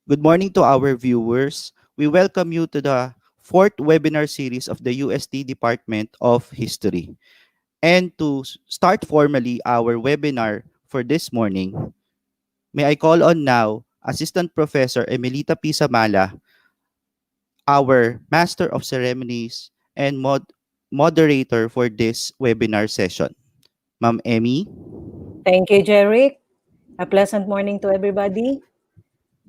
Good morning to our viewers. We welcome you to the fourth webinar series of the UST Department of History. And to start formally our webinar for this morning, may I call on now Assistant Professor Emilita P. Samala, our Master of Ceremonies and moderator for this webinar session. Ma'am Emmy. Thank you, Jeric. A pleasant morning to everybody.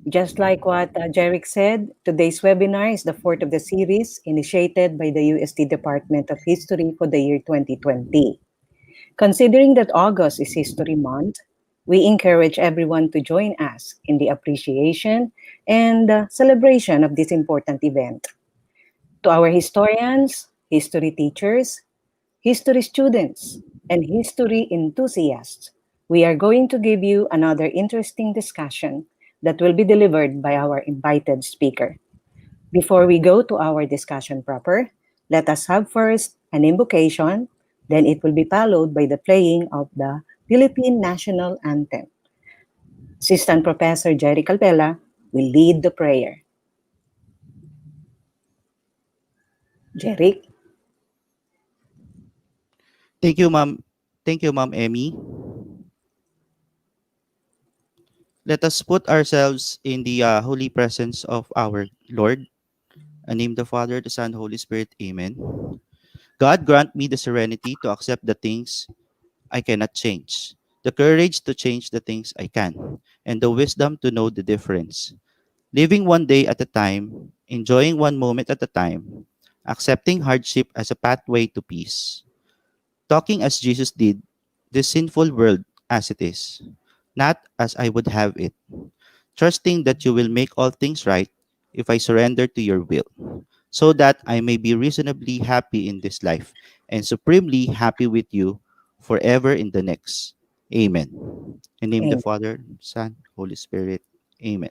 Just like what Jeric said, today's webinar is the fourth of the series initiated by the UST Department of History for the year 2020. Considering that August is History Month, we encourage everyone to join us in the appreciation and celebration of this important event. To our historians, history teachers, history students, and history enthusiasts, we are going to give you another interesting discussion that will be delivered by our invited speaker. Before we go to our discussion proper, let us have first an invocation, then it will be followed by the playing of the Philippine National Anthem. Assistant Professor Jerry Calpella will lead the prayer. Jerry? Thank you, Ma'am. Thank you, Ma'am Emmy. Let us put ourselves in the holy presence of our Lord. In the name of the Father, the Son, Holy Spirit. Amen. God grant me the serenity to accept the things I cannot change, the courage to change the things I can, and the wisdom to know the difference. Living one day at a time, enjoying one moment at a time, accepting hardship as a pathway to peace. Talking as Jesus did, this sinful world as it is, not as I would have it. Trusting that you will make all things right if I surrender to your will, so that I may be reasonably happy in this life and supremely happy with you forever in the next. Amen. In the name of the Amen. Father, Son, Holy Spirit. Amen.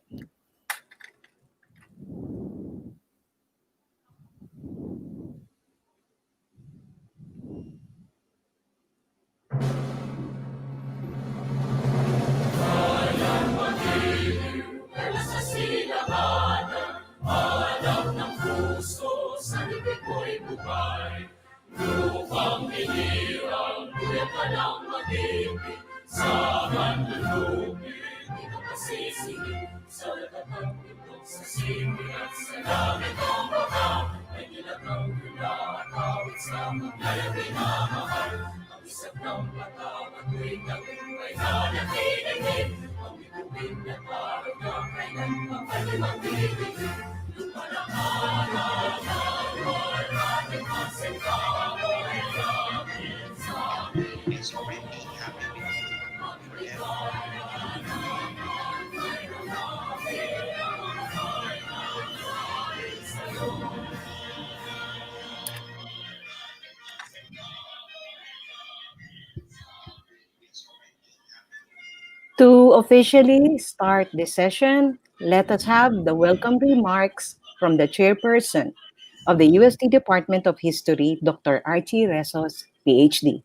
To officially start this session, let us have the welcome remarks from the chairperson of the UST Department of History, Dr. Archie Resos, Ph.D.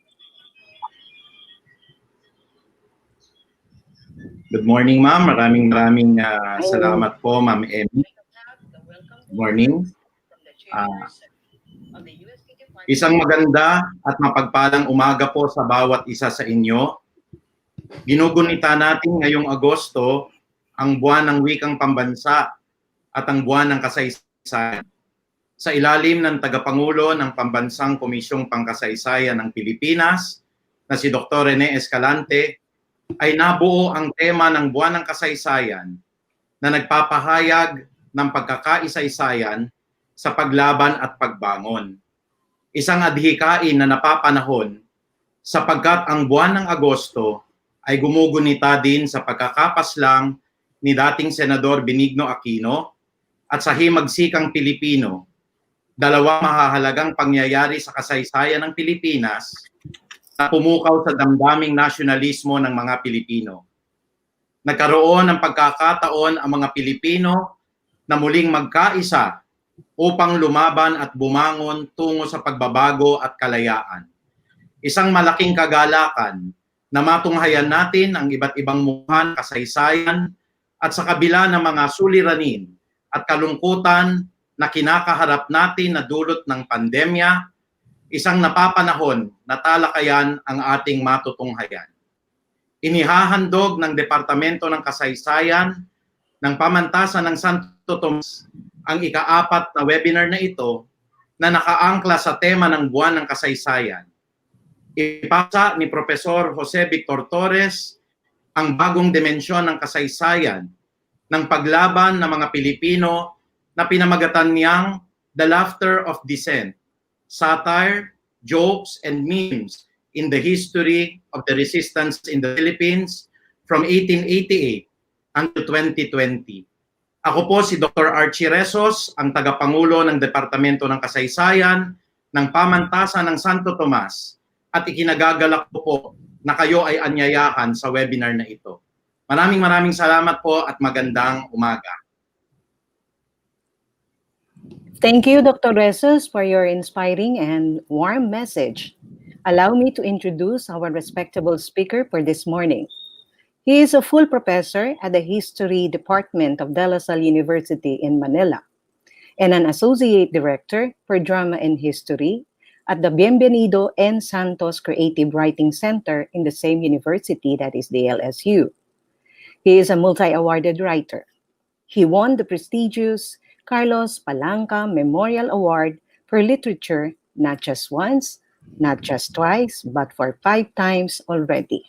Good morning, ma'am. Maraming Morning. salamat po, ma'am Emmy. Good morning. Isang maganda at mapagpalang umaga po sa bawat isa sa inyo. Ginugunita natin ngayong Agosto ang buwan ng wikang pambansa at ang buwan ng kasaysayan. Sa ilalim ng tagapangulo ng Pambansang Komisyong Pangkasaysayan ng Pilipinas na si Dr. Rene Escalante, ay nabuo ang tema ng buwan ng kasaysayan na nagpapahayag ng pagkakaisa-isayan sa paglaban at pagbangon. Isang adhikain na napapanahon sapagkat ang buwan ng Agosto ay gumugunita din sa pagkakapaslang ni dating Senador Benigno Aquino at sa himagsikang Pilipino, dalawang mahahalagang pangyayari sa kasaysayan ng Pilipinas na pumukaw sa damdaming nasyonalismo ng mga Pilipino. Nagkaroon ng pagkakataon ang mga Pilipino na muling magkaisa upang lumaban at bumangon tungo sa pagbabago at kalayaan. Isang malaking kagalakan na matunghayan natin ang iba't ibang mukha ng kasaysayan at sa kabila ng mga suliranin at kalungkutan na kinakaharap natin na dulot ng pandemya, isang napapanahon na talakayan ang ating matutunghayan. Inihahandog ng Departamento ng Kasaysayan ng Pamantasan ng Santo Tomas ang ika-4 na webinar na ito na nakaangkla sa tema ng Buwan ng Kasaysayan. Ipasa ni Profesor Jose Victor Torres ang bagong dimensyon ng kasaysayan ng paglaban ng mga Pilipino na pinamagatan niyang The Laughter of Dissent, Satire, Jokes, and Memes in the History of the Resistance in the Philippines from 1888 until 2020. Ako po si Dr. Archie Resos, ang tagapangulo ng Departamento ng Kasaysayan ng Pamantasan ng Santo Tomas, at ikinagagalak ko po na kayo ay anyayahan sa webinar na ito. Maraming salamat po at magandang umaga. Thank you, Dr. Resos, for your inspiring and warm message. Allow me to introduce our respectable speaker for this morning. He is a full professor at the History Department of Salle University in Manila and an associate director for drama and history at the Bienvenido N. Santos Creative Writing Center in the same university, that is the LSU. He is a multi-awarded writer. He won the prestigious Carlos Palanca Memorial Award for Literature not just once, not just twice, but for 5 times already.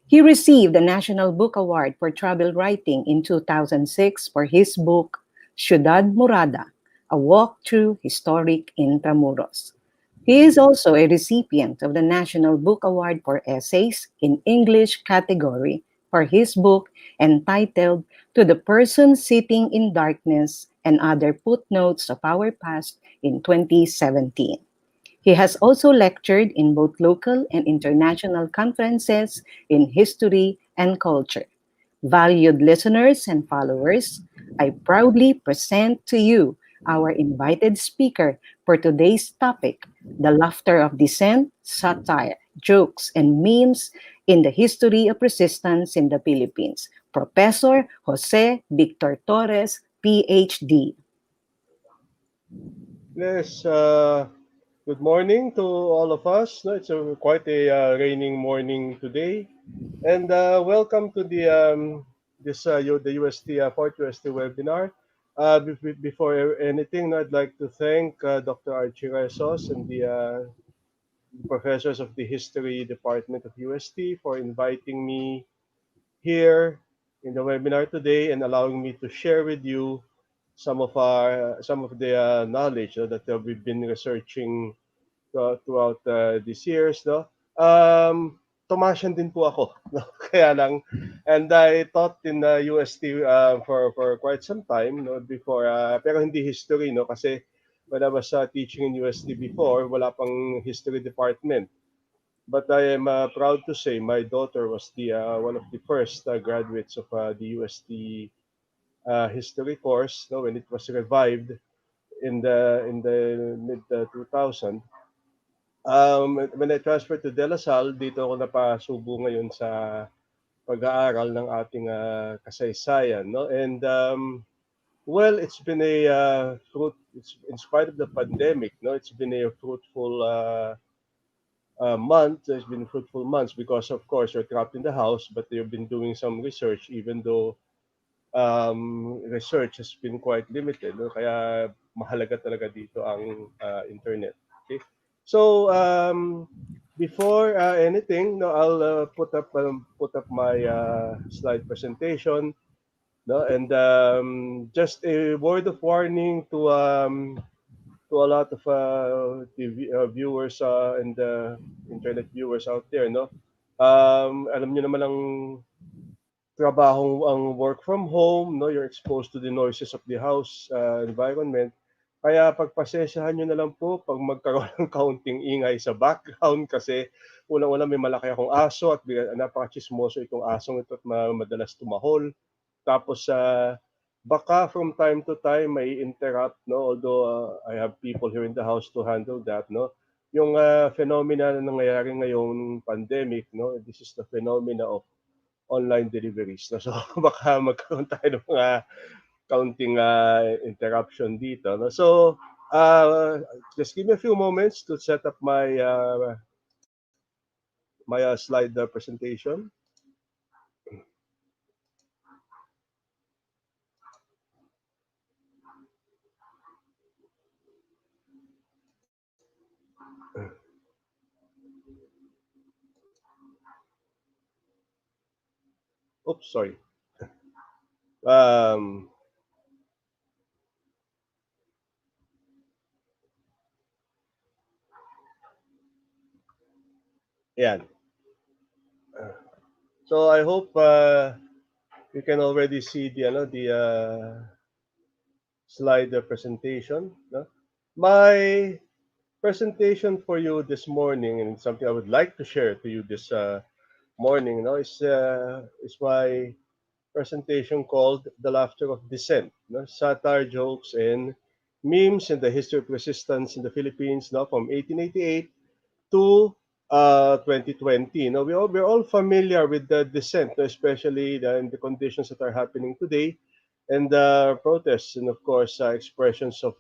He received the National Book Award for Travel Writing in 2006 for his book, Ciudad Morada, A Walk Through Historic Intramuros. He is also a recipient of the National Book Award for Essays in English category for his book entitled To the Person Sitting in Darkness and Other Footnotes of Our Past in 2017. He has also lectured in both local and international conferences in history and culture. Valued listeners and followers, I proudly present to you our invited speaker for today's topic, The Laughter of Dissent, Satire, Jokes, and Memes in the History of Resistance in the Philippines, Professor Jose Victor Torres, Ph.D. Yes, good morning to all of us. No, it's quite a raining morning today, and welcome to the UST Fourth UST webinar. Before anything, I'd like to thank Dr. Archie Resos and the professors of the History Department of UST for inviting me here in the webinar today and allowing me to share with you some of the knowledge that we've been researching throughout these years, no? Tomasian din po ako, no? Kaya lang, and I taught in UST for quite some time, no? Before, pero hindi history, no? Kasi when I was teaching in UST before, wala pang history department. But I am proud to say my daughter was the one of the first graduates of the UST history course, no, when it was revived in the mid 2000. When I transferred to De La Salle, dito ako napasubo ngayon sa pag-aaral ng ating kasaysayan, no? And well, it's been a it's in spite of the pandemic, no, it's been a fruitful month. There's been fruitful months because, of course, you're trapped in the house, but you've been doing some research, even though research has been quite limited, no? Kaya mahalaga talaga dito ang internet. Okay, so before anything, no, I'll put up my slide presentation, no, and just a word of warning to a lot of TV, viewers and internet viewers out there, no. Alam niyo naman ang trabaho ang work from home, no, you're exposed to the noises of the house environment. Kaya pagpasensyahan nyo na lang po pag magkaroon ng kaunting ingay sa background kasi unang-una may malaki akong aso at napaka-chismoso itong asong ito at madalas tumahol. Tapos baka from time to time may interrupt, no, although I have people here in the house to handle that, no. Yung phenomena na nangyayari ngayong pandemic, no, this is the phenomena of online deliveries. No? So baka magkaroon tayo ng mga counting interruption dito. No? So just give me a few moments to set up my slide presentation. Oops, sorry. Um, Yan. So I hope you can already see the slide presentation. No? My presentation for you this morning, and something I would like to share to you this morning, is my presentation called "The Laughter of Dissent," no? Satire, jokes, and memes in the history of resistance in the Philippines, no? From 1888 to 2020. No, we're all familiar with the dissent, no, especially in the conditions that are happening today, and protests, and of course expressions of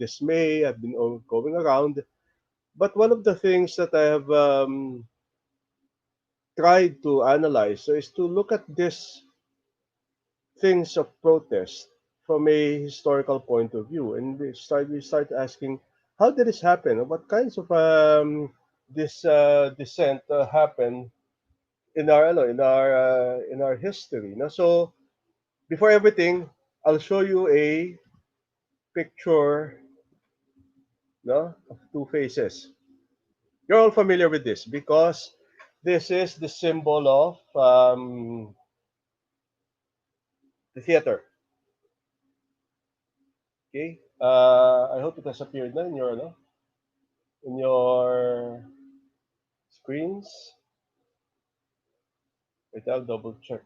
dismay have been all going around. But one of the things that I have tried to analyze so is to look at these things of protest from a historical point of view, and we start asking, how did this happen? What kinds of this dissent happen in our in our history? No? So before everything, I'll show you a picture, no, of two faces. You're all familiar with this because this is the symbol of the theater. Okay, I hope it has appeared na in your no, in your screens. Wait, I'll double check.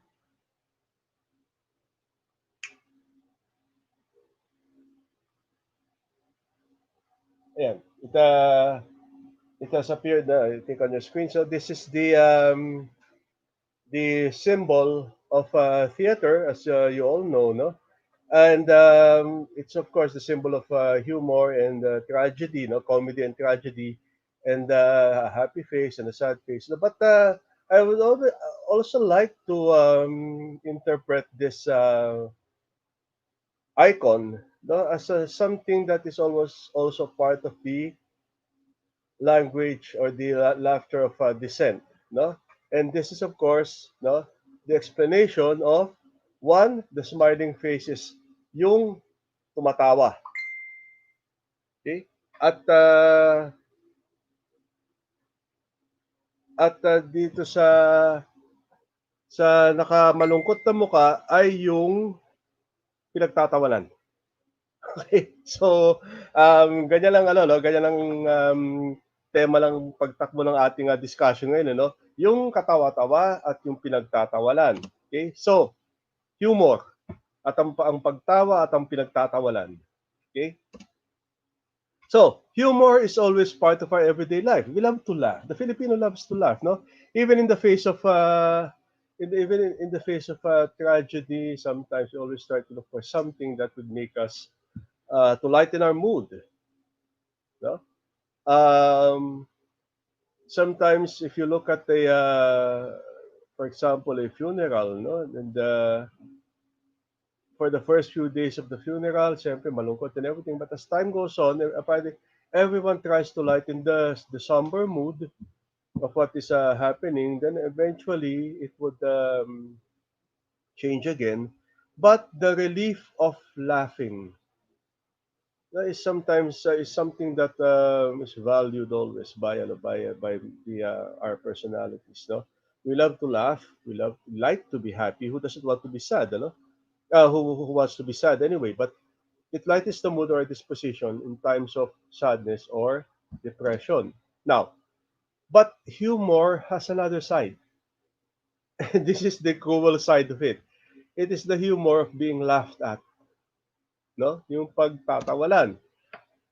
Ayan. It has appeared na, I think, on your screen. So this is the symbol of theater, as you all know, no? And it's of course the symbol of humor and tragedy, no, comedy and tragedy, and a happy face and a sad face. No? But I would also like to interpret this icon, no, as something that is almost also part of the language or the laughter of dissent, no. And this is of course, no, the explanation of one, the smiling face is yung tumatawa. Okay? At dito sa nakamalungkot na muka ay yung pinagtatawanan. Okay? So, ganyan lang ano, no? Ganyan lang tema lang pagtakbo ng ating discussion ngayon, no? Yung katawa-tawa at yung pinagtatawalan. Okay? So, humor at ang pagtawa at ang pinagtatawalan. Okay? So, humor is always part of our everyday life. We love to laugh. The Filipino loves to laugh, no? Even in the face of even in the face of tragedy, sometimes we always try to look for something that would make us to lighten our mood, no? Um, Sometimes, if you look at for example, a funeral, no, and for the first few days of the funeral, siyempre malungkot and everything. But as time goes on, apparently everyone tries to lighten the somber mood of what is happening. Then eventually it would change again. But the relief of laughing is sometimes is something that is valued always by our personalities. No, we love to laugh. We like to be happy. Who doesn't want to be sad? No, who wants to be sad anyway? But it lightens the mood or disposition in times of sadness or depression. Now, but humor has another side. This is the cruel side of it. It is the humor of being laughed at, no? Yung pagtatawalan.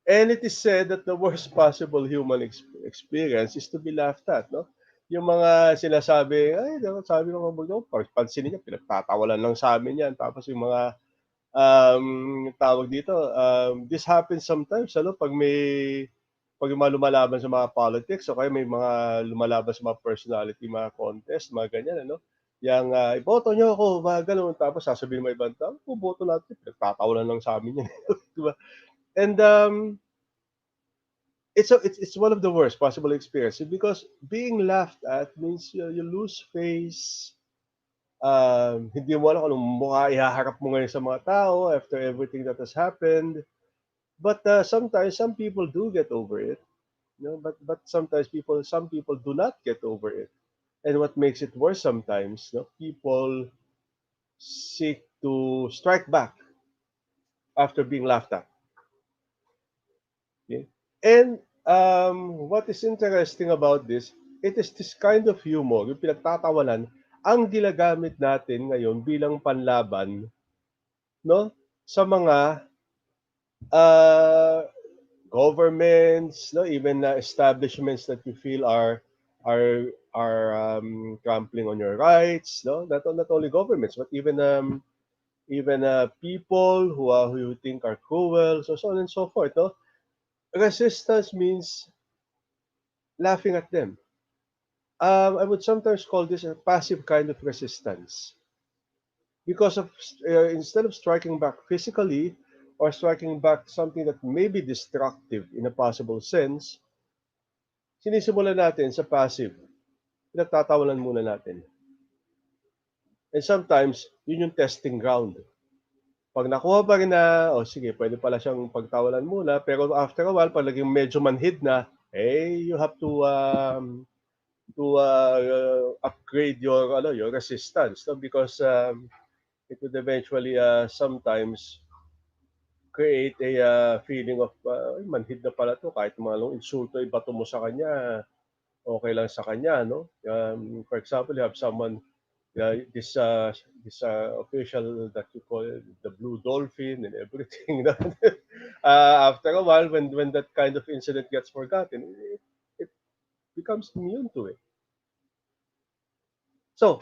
And it is said that the worst possible human experience is to be laughed at, no? yung mga sinasabi, ay, sabi ng mga bulldog, pansinin niya, pinagtatawalan lang sa amin yan. Tapos yung mga, tawag dito, this happens sometimes, ano, pag yung mga lumalaban sa mga politics, o kaya may mga lumalaban sa mga personality, mga contest, mga ganyan, ano, yung, iboto niyo ako, mga ganun. Tapos sasabihin mo ibang tao, boto natin, pinagtatawalan lang sa amin yan. Diba? And, it's one of the worst possible experiences because being laughed at means you lose face. Hindi mo alam kung anong mukha ihaharap mo ngayon sa mga tao after everything that has happened. But sometimes some people do get over it, you know. But sometimes some people do not get over it. And what makes it worse sometimes, you know, people seek to strike back after being laughed at. Okay? And what is interesting about this, it is this kind of humor, yung pinagtatawanan, ang ginagamit natin ngayon bilang panlaban, no, sa mga uh, governments, no, even establishments that you feel are trampling on your rights, no, not only governments but even people who you think are cruel, so on and so forth, no. Resistance means laughing at them. I would sometimes call this a passive kind of resistance because of instead of striking back physically or striking back something that may be destructive in a possible sense, sinisimulan natin sa passive. Pinagtatawanan muna natin. And sometimes, yun yung testing ground. Pag nakuha pa rin na, sige, pwede pala siyang pagtawanan muna, pero after a while, pag naging medyo manhid na, you have to upgrade your resistance, no? Because it would eventually sometimes create a feeling of manhid na pala to, kahit mga long insulto ibato mo sa kanya, okay lang sa kanya, no. For example, you have someone, this official that you call the blue dolphin and everything. After a while, when that kind of incident gets forgotten, it becomes immune to it. So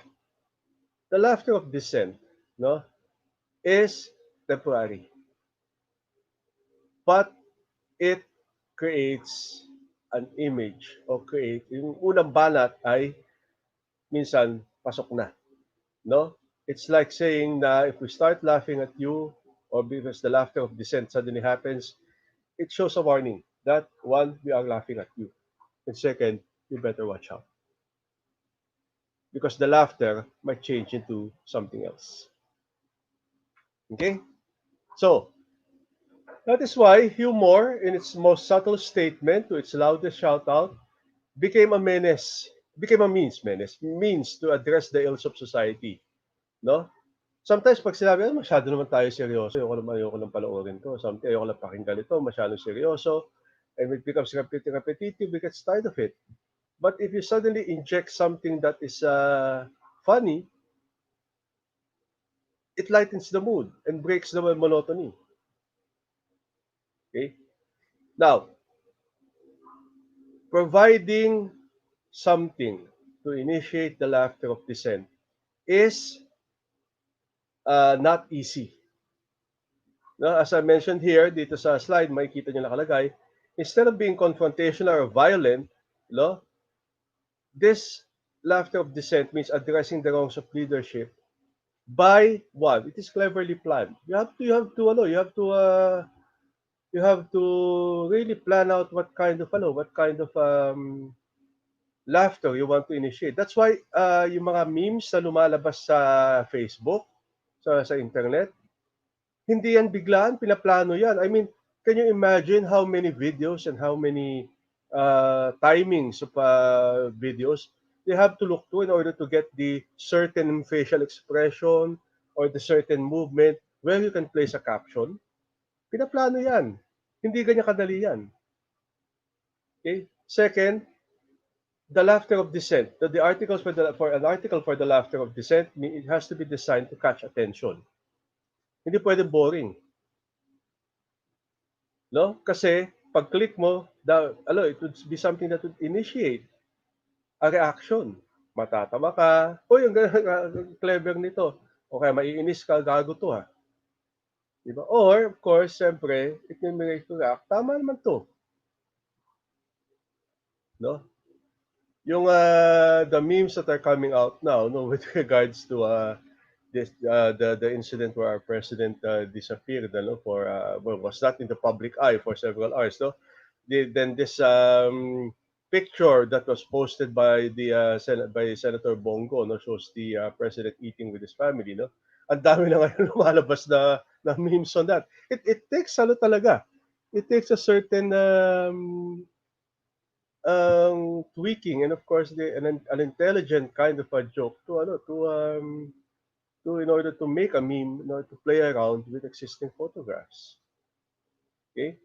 the laughter of dissent, no, is temporary, but it creates an image or create yung unang banat ay minsan pasok na, no. It's like saying na if we start laughing at you or because the laughter of dissent suddenly happens, it shows a warning that one, we are laughing at you, and second, you better watch out because the laughter might change into something else. Okay, so that is why humor, in its most subtle statement to its loudest shout out, became a means to address the ills of society. No? Sometimes pag sinabi, masyado naman tayo seryoso, ayoko lang panoorin to. Something, ayoko lang pakinggan ito, masyado seryoso. And it becomes repetitive, we get tired of it. But if you suddenly inject something that is funny, it lightens the mood and breaks the monotony. Okay? Now, providing something to initiate the laughter of dissent is not easy. No, as I mentioned here, dito sa slide, makikita nyo nakalagay, instead of being confrontational or violent, no, this laughter of dissent means addressing the wrongs of leadership by what? It is cleverly planned. You have to really plan out what kind of laughter you want to initiate. That's why yung mga memes na lumalabas sa Facebook, sa internet, hindi yan biglaan, pinaplano yan. I mean, can you imagine how many videos and how many timings of videos they have to look to in order to get the certain facial expression or the certain movement where you can place a caption? Pinaplano yan. Hindi ganyan kadali yan. Okay? Second, the laughter of dissent. The articles for an article for the laughter of dissent, it has to be designed to catch attention. Hindi pwede boring. No? Kasi pag click mo, it would be something that would initiate a reaction. Matatawa ka, uy, ang clever nito. O kaya maiinis ka, gago to ha. Diba? Or, of course, siyempre, it can make you react, tama naman to. No? Yung the memes that are coming out now, no, with regards to this the incident where our president disappeared, no, for well, was not in the public eye for several hours, no. Then this picture that was posted by the by Senator Bongo, no, shows the president eating with his family, no. Ang dami na ngayon lumalabas na memes on that. It takes ano talaga. It takes a certain tweaking, and of course an intelligent kind of a joke to ano to in order to make a meme, in order to play around with existing photographs. Okay,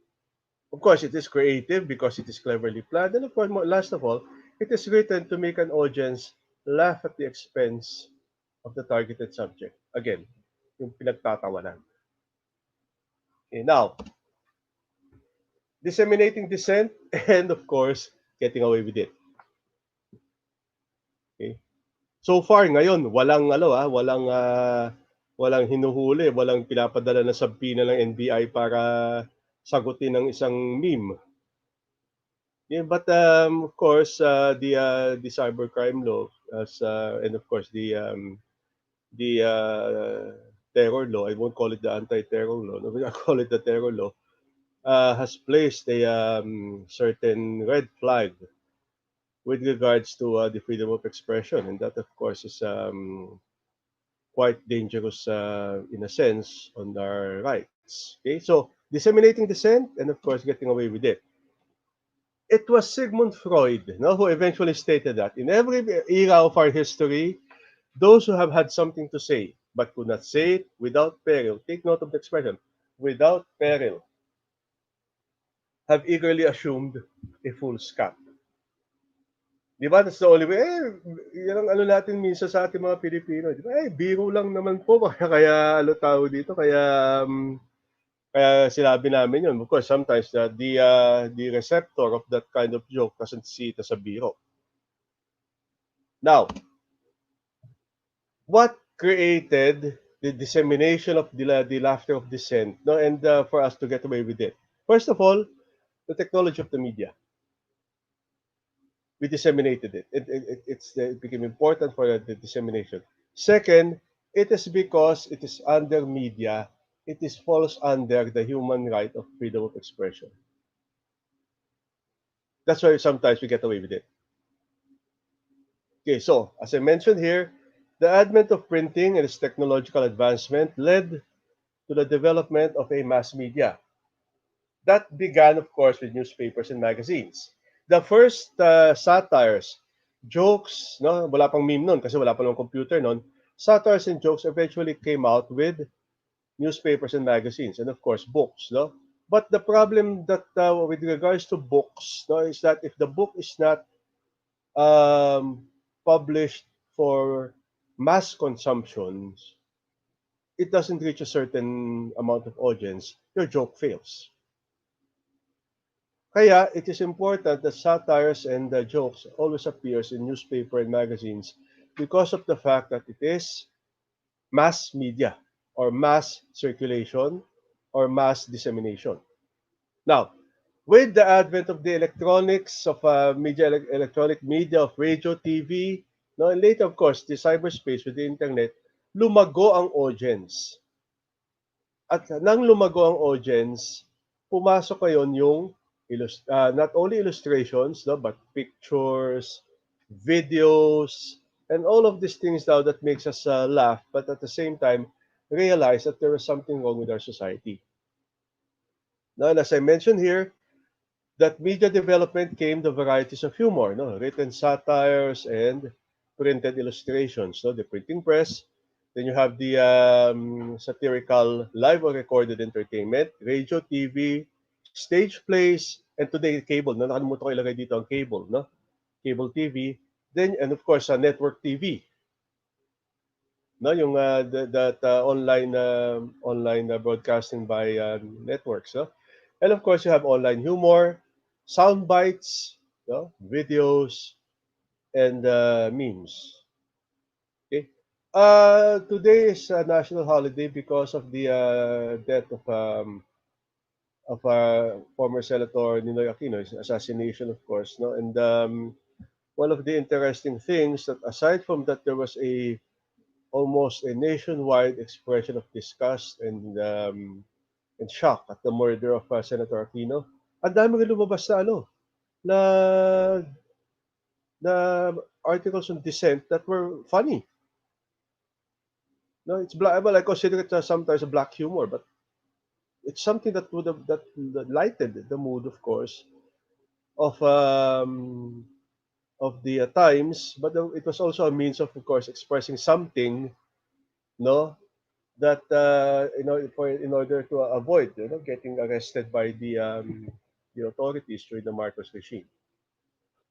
of course it is creative because it is cleverly planned, and of course last of all, it is written to make an audience laugh at the expense of the targeted subject. Again, yung pinagtatawanan. Okay, now disseminating dissent and of course getting away with it. Okay. So far ngayon, walang hinuhuli, walang pinapadala na subpoena ng NBI para sagutin ng isang meme. Yeah, but of course, the cybercrime law, and of course the terror law. I won't call it the anti-terror law. No, I call it the terror law. Has placed a certain red flag with regards to the freedom of expression, and that of course is quite dangerous in a sense on our rights. Okay, so disseminating dissent and of course getting away with it. It was Sigmund Freud, no, who eventually stated that in every era of our history, those who have had something to say but could not say it without peril, take note of the expression, without peril, have eagerly assumed a fool's cap. Di ba? That's the only way. Yan ang ano natin minsan sa ating mga Pilipino. Di ba? Biro lang naman po. Kaya ano tao dito? Kaya sinabi namin yun. Of course, sometimes the receptor of that kind of joke doesn't see it as a biro. Now, what created the dissemination of the laughter of dissent, no, and for us to get away with it? First of all, the technology of the media. We disseminated it. It became important for the dissemination. Second, it is because it is under media, it is falls under the human right of freedom of expression. That's why sometimes we get away with it. Okay, so as I mentioned here, the advent of printing and its technological advancement led to the development of a mass media. That began, of course, with newspapers and magazines. The first satires, jokes, no, wala pang meme nun kasi wala pa ng computer nun. Satires and jokes eventually came out with newspapers and magazines, and of course books, no. But the problem that with regards to books, no, is that if the book is not published for mass consumption, it doesn't reach a certain amount of audience, your joke fails. Kaya it is important that satires and jokes always appears in newspaper and magazines because of the fact that it is mass media or mass circulation or mass dissemination. Now, with the advent of the electronics of electronic media of radio, TV, no, and later of course the cyberspace with the internet, lumago ang audience. At nang lumago ang audience, pumasok ngayon yung not only illustrations, no, but pictures, videos, and all of these things now that makes us laugh, but at the same time realize that there is something wrong with our society. Now, and as I mentioned here, that media development came the varieties of humor, no, written satires and printed illustrations, no, the printing press. Then you have the satirical live or recorded entertainment, radio, TV, stage plays, and today cable. No, nakalimutan ko ilagay dito ang cable, no, cable TV. Then and of course network TV. No, yung that online broadcasting by networks, no? And of course you have online humor, sound bites, no, videos, and memes. Okay. Today is a national holiday because of the death of former Senator Ninoy Aquino's assassination, of course. No, and one of the interesting things that aside from that, there was a almost a nationwide expression of disgust and shock at the murder of Senator Aquino. Ang dami rin lumabas na na na articles on Dissent that were funny. No, it's black. Well, I consider it sometimes a black humor, but it's something that would have that lightened the mood, of course, of um, of the times. But it was also a means of course, expressing something, no, that in order to avoid getting arrested by the authorities during the Marcos regime.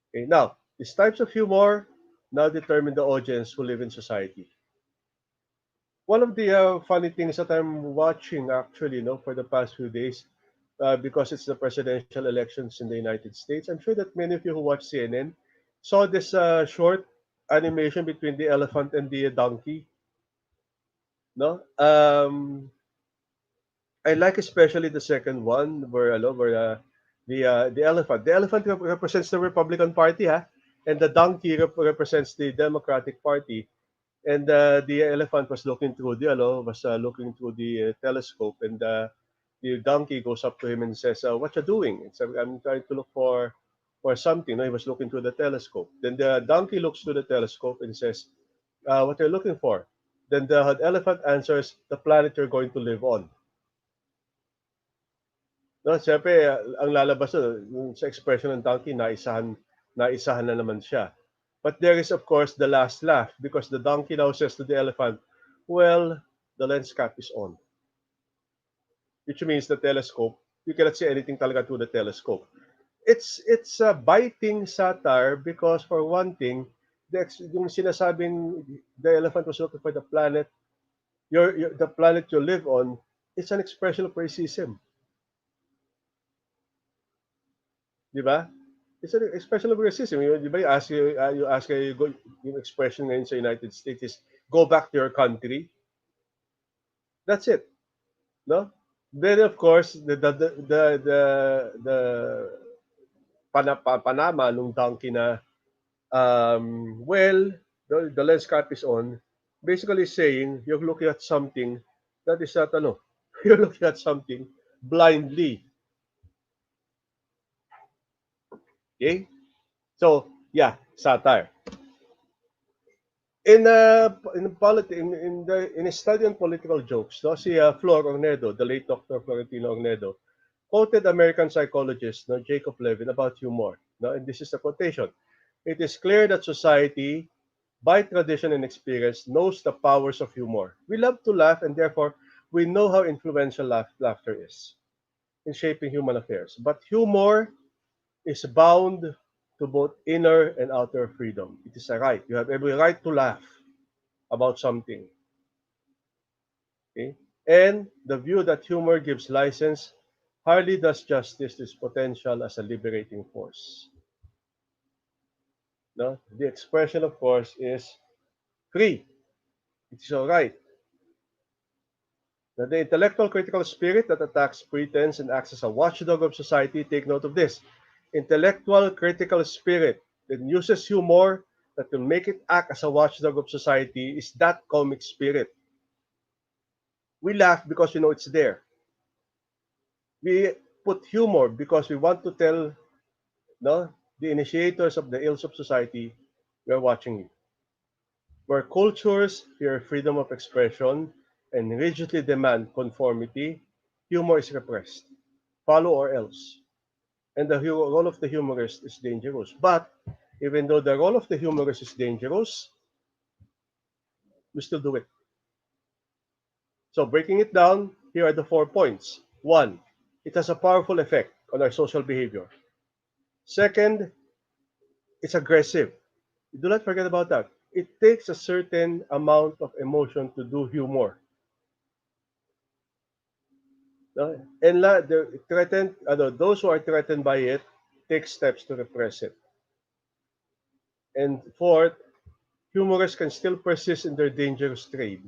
Okay, now these types of humor now determine the audience who live in society. One of the funny things that I'm watching actually, for the past few days, because it's the presidential elections in the United States. I'm sure that many of you who watch CNN saw this short animation between the elephant and the donkey. No, I like especially the second one where the elephant represents the Republican Party, and the donkey represents the Democratic Party. And the elephant was looking through looking through the telescope, and the donkey goes up to him and says, "What you doing?" And so I'm trying to look for something. No, he was looking through the telescope. Then the donkey looks through the telescope and says, "What are you looking for?" Then the elephant answers, "The planet you're going to live on." No, siyempre, ang lalabas yung sa expression ng donkey, naisahan na naman siya. But there is, of course, the last laugh because the donkey now says to the elephant, well, the lens cap is on, which means the telescope, you cannot see anything talaga through the telescope. It's a biting satire because for one thing, yung sinasabing the elephant was looking for the planet, the planet you live on, it's an expression of racism. Di ba? It's an expression of racism. Di ba, you ask yung expression ngayon sa United States is, go back to your country. That's it. No? Then, of course, the panama nung donkey na, well, the lens cap is on, basically saying, you're looking at something that is not, you're looking at something blindly. Okay? So, yeah, satire. In a study on political jokes, no, si Flor Ornedo, the late Dr. Florentino Ornedo, quoted American psychologist Jacob Levin about humor. No, and this is a quotation. It is clear that society, by tradition and experience, knows the powers of humor. We love to laugh, and therefore we know how influential laughter is in shaping human affairs. But humor is bound to both inner and outer freedom. It is a right. You have every right to laugh about something. Okay? And the view that humor gives license hardly does justice to its potential as a liberating force. No? The expression, of course, is free. It is all right. Now, the intellectual critical spirit that attacks pretense and acts as a watchdog of society, take note of this. Intellectual critical spirit that uses humor that will make it act as a watchdog of society is that comic spirit. We laugh because we know it's there. We put humor because we want to tell the initiators of the ills of society, we are watching you. Where cultures fear freedom of expression and rigidly demand conformity, humor is repressed. Follow or else. And the role of the humorist is dangerous. But even though the role of the humorist is dangerous, we still do it. So breaking it down, here are the 4 points. One, it has a powerful effect on our social behavior. Second, it's aggressive. Do not forget about that. It takes a certain amount of emotion to do humor. No? And those who are threatened by it take steps to repress it. And fourth, humorists can still persist in their dangerous trade.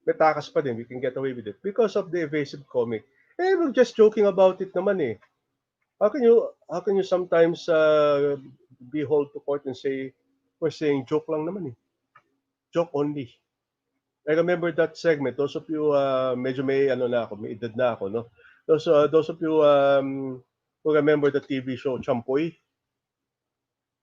May takas pa din, we can get away with it because of the evasive comic. We're just joking about it naman eh. How can you sometimes be hauled to court and say we're saying joke lang naman eh. Joke only. I remember that segment. Those of you medyo may ano na ako, may edad na ako, no. Those of you who remember the TV show Champoy,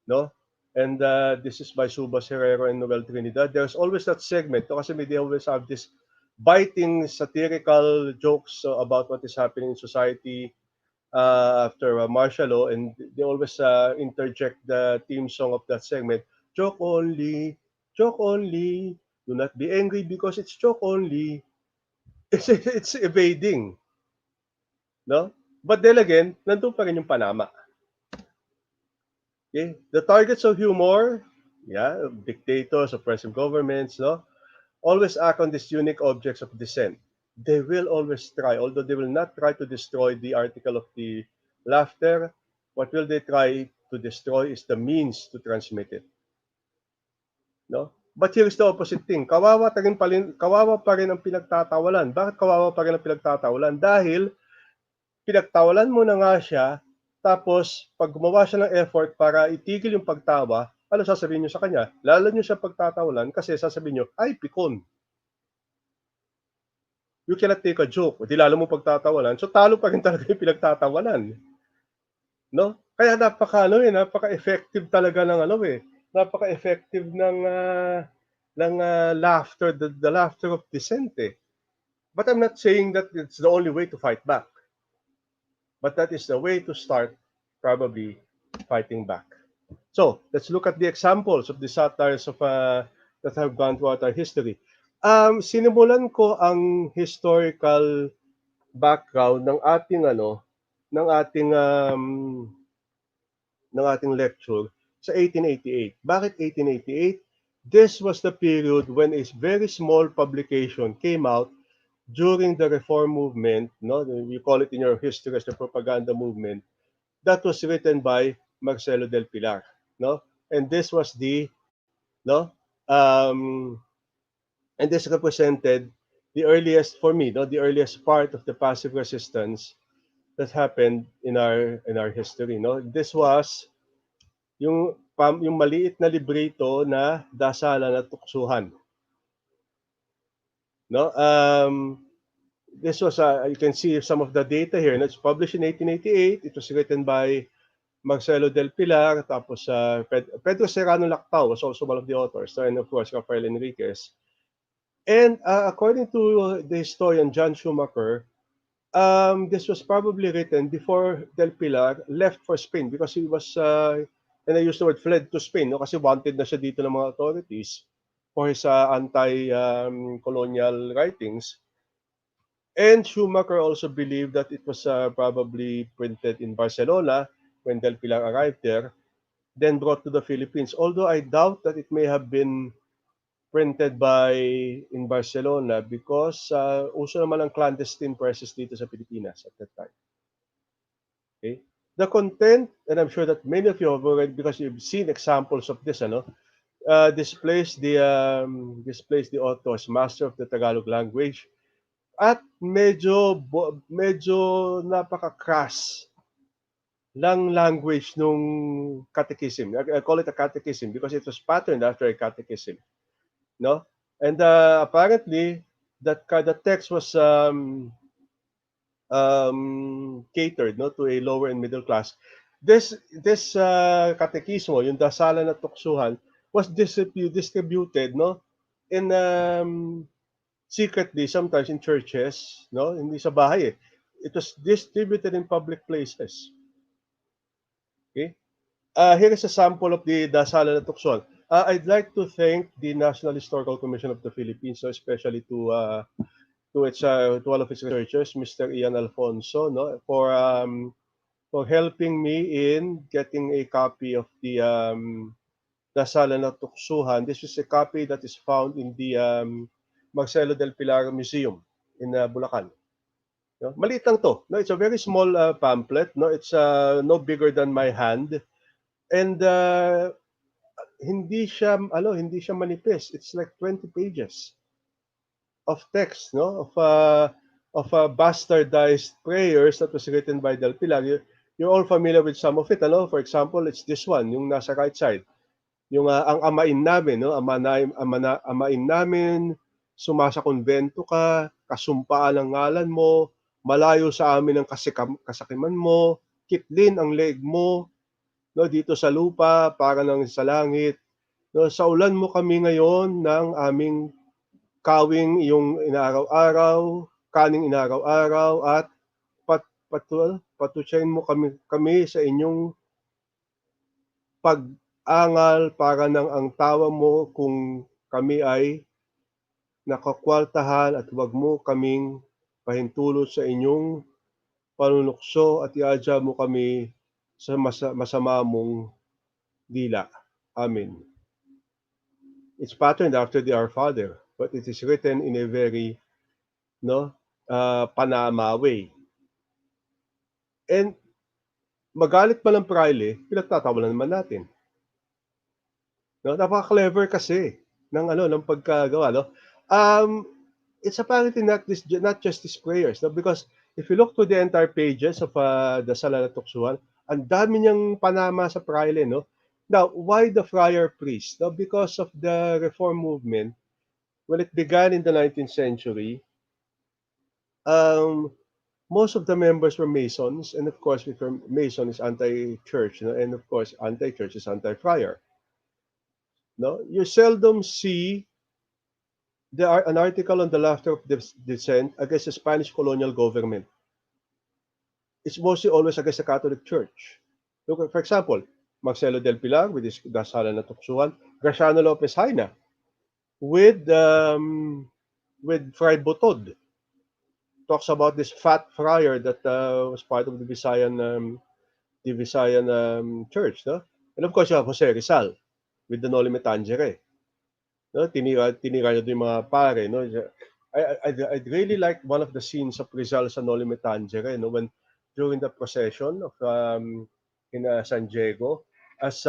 no? And this is by Subas Herrero and Noel Trinidad. There's always that segment, no? Kasi they always have this biting satirical jokes about what is happening in society after martial law, and they always interject the theme song of that segment. Joke only. Do not be angry because it's joke only. It's evading, no? But then again, nandun pa rin yung Panama. Okay? The targets of humor, yeah, dictators, oppressive governments, no, always act on these unique objects of dissent. They will always try, although they will not try to destroy the article of the laughter. What will they try to destroy is the means to transmit it. No? But here's the opposite thing. Kawawa pa rin ang pinagtatawalan. Bakit kawawa pa rin ang pinagtatawalan? Dahil pinagtawalan mo na nga siya, tapos pag gumawa siya ng effort para itigil yung pagtawa, ano sasabihin niyo sa kanya? Lalo niyo siya pagtatawalan kasi sasabihin niyo, ay, pikon. You cannot take a joke. Di lalo mo pagtatawalan. So talo pa rin talaga yung pinagtatawalan. No? Kaya napaka-effective talaga ng napaka-effective ng laughter, the laughter of dissent eh. But I'm not saying that it's the only way to fight back. But that is the way to start probably fighting back. So let's look at the examples of the satires of that have gone throughout our history. Sinimulan ko ang historical background ng ating lecture sa 1888. Bakit 1888? This was the period when a very small publication came out during the reform movement, no, you call it in your history as the propaganda movement, that was written by Marcelo del Pilar, no, and this was and this represented the earliest, for me, no, the earliest part of the passive resistance that happened in our history, no. This was yung maliit na librito na dasalan at tuksuhan, no. This was you can see some of the data here. It's published in 1888. It was written by Marcelo del Pilar. Tapos Pedro Serrano Lactao was also one of the authors, and of course Rafael Enriquez. And according to the historian John Schumacher, this was probably written before del Pilar left for Spain, because he was, and I use the word fled to Spain, no? Kasi wanted na siya dito ng mga authorities for his anti-colonial writings. And Schumacher also believed that it was probably printed in Barcelona when Del Pilar arrived there, then brought to the Philippines. Although I doubt that it may have been printed in Barcelona, because uso naman ang clandestine presses dito sa Pilipinas at that time. Okay? The content, and I'm sure that many of you have already, because you've seen examples of this, displays the author's master of the Tagalog language, at medyo napaka-crass lang language nung catechism. I call it a catechism because it was patterned after a catechism, no? And apparently the text was catered, no, to a lower and middle class. This catechismo, yung dasalan at tuksuhan, was distributed, no, in secretly, sometimes in churches, no, hindi sa bahay eh. It was distributed in public places. Okay? Here is a sample of the dasalan at tuksuhan. I'd like to thank the National Historical Commission of the Philippines, so especially to all of its researchers, Mr. Ian Alfonso, no, for helping me in getting a copy of the dasalan at tuksuhan. This is a copy that is found in the Marcelo del Pilar Museum in Bulacan. No? Maliit lang to. No, it's a very small pamphlet. No, it's no bigger than my hand, and hindi siya manifest. It's like 20 pages of text, no? Of bastardized prayers that was written by Del Pilar. You're all familiar with some of it, ano? For example, it's this one, yung nasa right side. Yung ang amain namin, no? Amain namin, sumasa konbento ka, kasumpaan ang ngalan mo, malayo sa amin ang kasakiman mo, kitlin ang leeg mo, no? Dito sa lupa, para ng sa langit. No? Saulan mo kami ngayon ng aming kawing iyong inaaraw-araw, kaning inaaraw-araw, at patutsayin mo kami sa inyong pag-angal para ng ang tawa mo kung kami ay nakakwaltahan at huwag mo kaming pahintulot sa inyong panunukso at iadya mo kami sa masama mong dila. Amen. It's patterned after the Our Father, but it is written in a very Panama way. And magalit man ang praile, pinagtatawanan naman natin. No, napaka-clever kasi ng pagkagawa, no? It's apparently not just these prayers, no? Because if you look to the entire pages of the Salle University, ang dami niyang panama sa praile, no? Now, why the friar priest? No, because of the Reform movement, when it began in the 19th century, most of the members were Masons, and of course, Mason is anti-church, no? And of course, anti-church is anti-friar. No, you seldom see an article on the laughter of dissent against the Spanish colonial government. It's mostly always against the Catholic Church. Look, for example, Marcelo del Pilar with his Dasala na Tuksuhan, Graciano Lopez Haina with Fray Botod talks about this fat friar that was part of the Visayan church, no? And of course, you have Jose Rizal with the Noli Me Tangere. No, tinira niya yung mga pare, no? I'd really like one of the scenes of Rizal sa Noli Me Tangere, no, when during the procession of in San Diego, as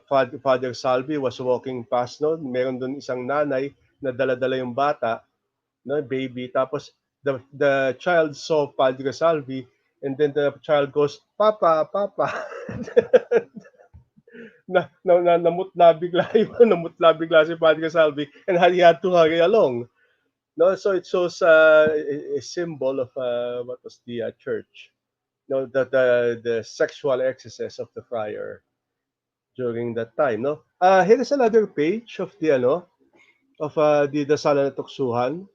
Father Salvi was walking past, no, meron doon isang nanay na dala-dala yung bata, no, baby, tapos the child saw Padre Salvi, and then the child goes, "Papa, Papa." namutla bigla si Padre Salvi, and he had to hurry along. No, so it shows a symbol of what was the church. No, the sexual excesses of the friar during that time. No, here is another page of the Sala Tuksuhan.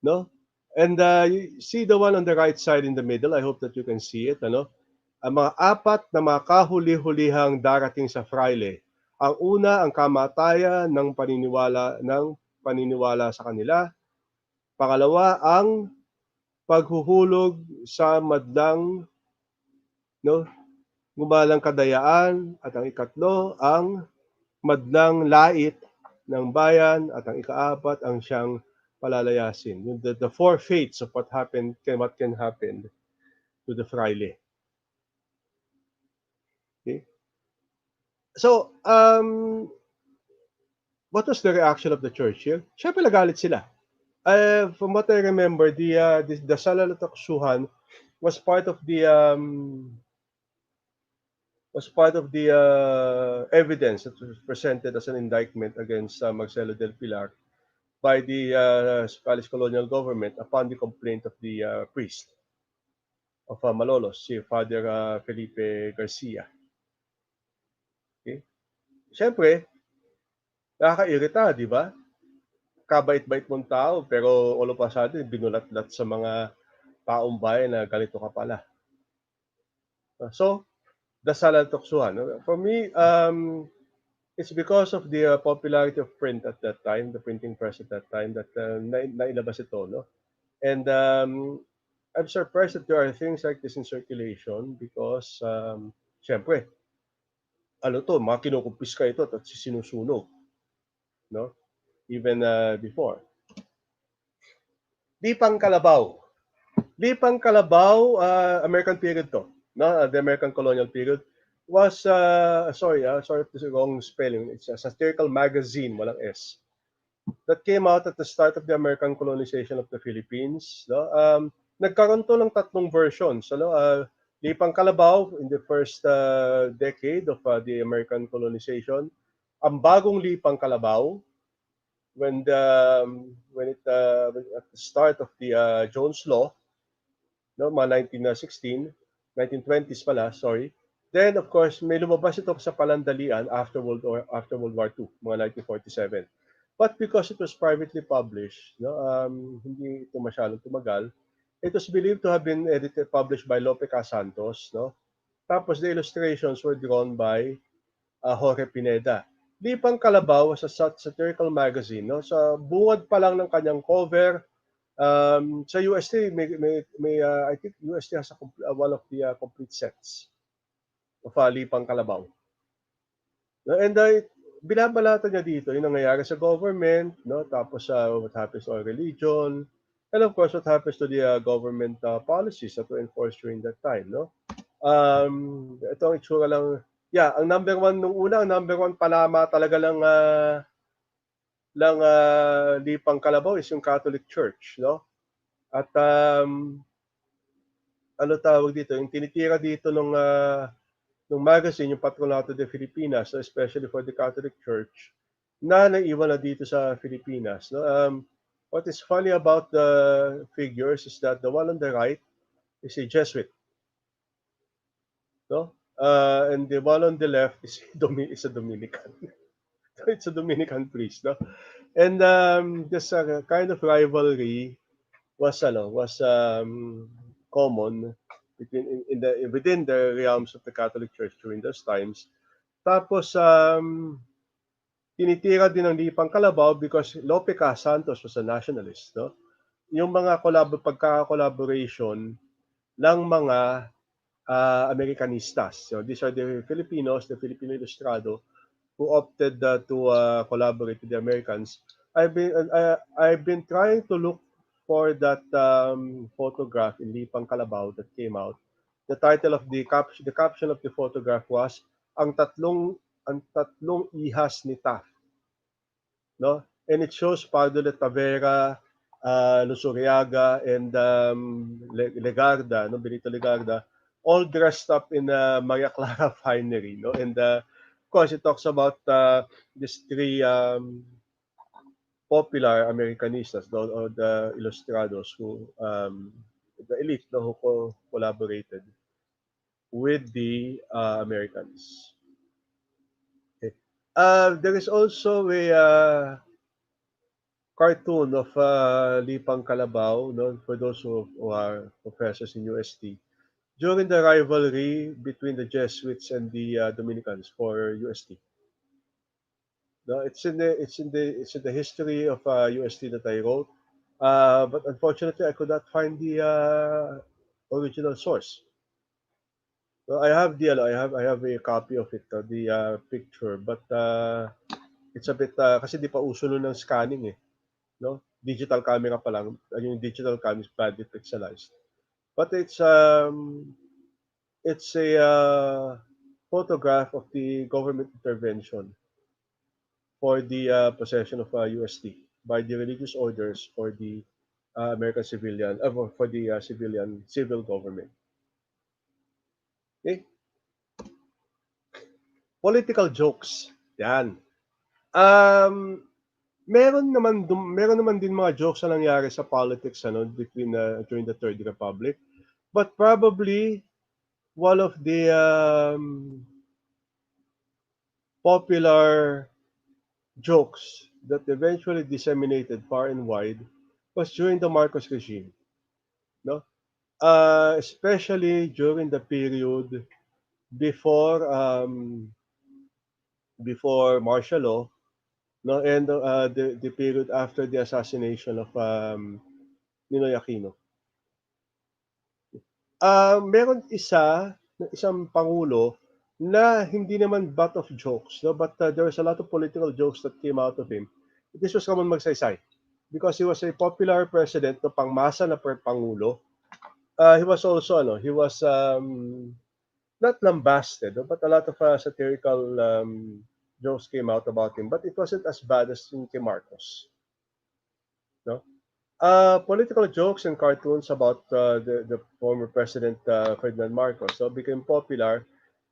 No, and you see the one on the right side in the middle. I hope that you can see it. Ano? Ang mga apat na mga kahuli-hulihang darating sa fraile. Ang una, ang kamatayan ng paniniwala sa kanila. Pangalawa, ang paghuhulog sa madlang gumalang kadayaan. At ang ikatlo, ang madlang lait ng bayan. At ang ikaapat, ang siyang palalayasin. The four fates of what can happen to the fraile. Okay? So, what was the reaction of the church here? Siyempre nagalit sila. From what I remember, the Sala Tuksuhan was part of the evidence that was presented as an indictment against Marcelo del Pilar by the Spanish colonial government upon the complaint of the priest of Malolos, si Father Felipe Garcia. Okay? Siyempre, nakakairita, di ba? Kabait-bait mong tao, pero all of a sudden, binulat-lat sa mga taong bayan na ganito ka pala. So, the Sala Tuksuhan. For me, it's because of the popularity of print at that time, the printing press at that time, that nailabas ito, no? And I'm surprised that there are things like this in circulation because, syempre, mga kinukumpiska ito at sinusunog, no? Even before. Lipang Kalabaw, American period to, no? The American colonial period. was sorry if this is wrong spelling. It's a satirical magazine, walang S, that came out at the start of the American colonization of the Philippines. No? Nagkaroon to ng tatlong versions. Ano? Lipang Kalabaw in the first decade of the American colonization. Ang bagong Lipang Kalabaw at the start of the Jones Law, no, mga 1916, 1920s pala, sorry. Then of course, may lumabas ito sa palandalian after World War II, mga 1947. But because it was privately published, no, hindi ito masyadong tumagal. It was believed to have been published by Lope Santos, no. Tapos the illustrations were drawn by Jorge Pineda. Lipang Kalabaw was a satirical magazine, no. Sa bungad pa lang ng kanyang cover, sa UST, I think UST has one of the complete sets of Lipang Kalabaw. And binabalata niya dito yung nangyayari sa government, no? Tapos what happens to our religion, and of course what happens to the government policies that were enforced during that time, no? Ito ang itsura lang. Yeah, ang number one nung una, ang number one palama talaga lang Lipang Kalabaw is yung Catholic Church, no? At ano tawag dito, yung tinitira dito nung magazine, yung Patronato de Filipinas, especially for the Catholic Church, na naiwan na dito sa Filipinas. No? What is funny about the figures is that the one on the right is a Jesuit. No? And the one on the left is a Dominican. It's a Dominican priest. No? And this kind of rivalry was common within the realms of the Catholic Church during those times. Tapos tinitira din ng Lipang Kalabaw because Lope Santos was a nationalist, no? Yung mga pagka-collaboration ng mga Americanistas. So these are the Filipinos, the Filipino Ilustrado, who opted to collaborate with the Americans. I've been trying to look for that photograph in Lipang Kalabaw that came out. The title of the caption of the photograph was ang tatlong ihas ni Taft, no? And it shows Pardo de Tavera, Lusuriaga, and Legarda, no, Benito Legarda, all dressed up in Maria Clara finery, no? And of course, it talks about these three popular Americanistas, or the Ilustrados, who the elite, no, who collaborated with the Americans. Okay. There is also a cartoon of Lipang Kalabaw, no, for those who are professors in UST, during the rivalry between the Jesuits and the Dominicans for UST. No, it's in the history of UST that I wrote, but unfortunately I could not find the original source. So I have a copy of it, the picture, but it's a bit kasi di pa uso nun ng scanning eh, no? Digital camera pa lang, yung digital camera is badly pixelized. But it's a photograph of the government intervention for the possession of UST by the religious orders for the American civilian, for the civil government. Okay? Political jokes. Yan. Meron naman din mga jokes na nangyari sa politics between during the Third Republic. But probably one of the popular jokes that eventually disseminated far and wide was during the Marcos regime, no? Especially during the period before martial law, no, and the period after the assassination of Ninoy Aquino. Meron isang pangulo na hindi naman butt of jokes, no, but there was a lot of political jokes that came out of him. This was Ramon Magsaysay because he was a popular president, no, pangmasa na pangulo. He was also not lambasted, no, but a lot of satirical jokes came out about him. But it wasn't as bad as in kay Marcos. No? Political jokes and cartoons about the former President Ferdinand Marcos became popular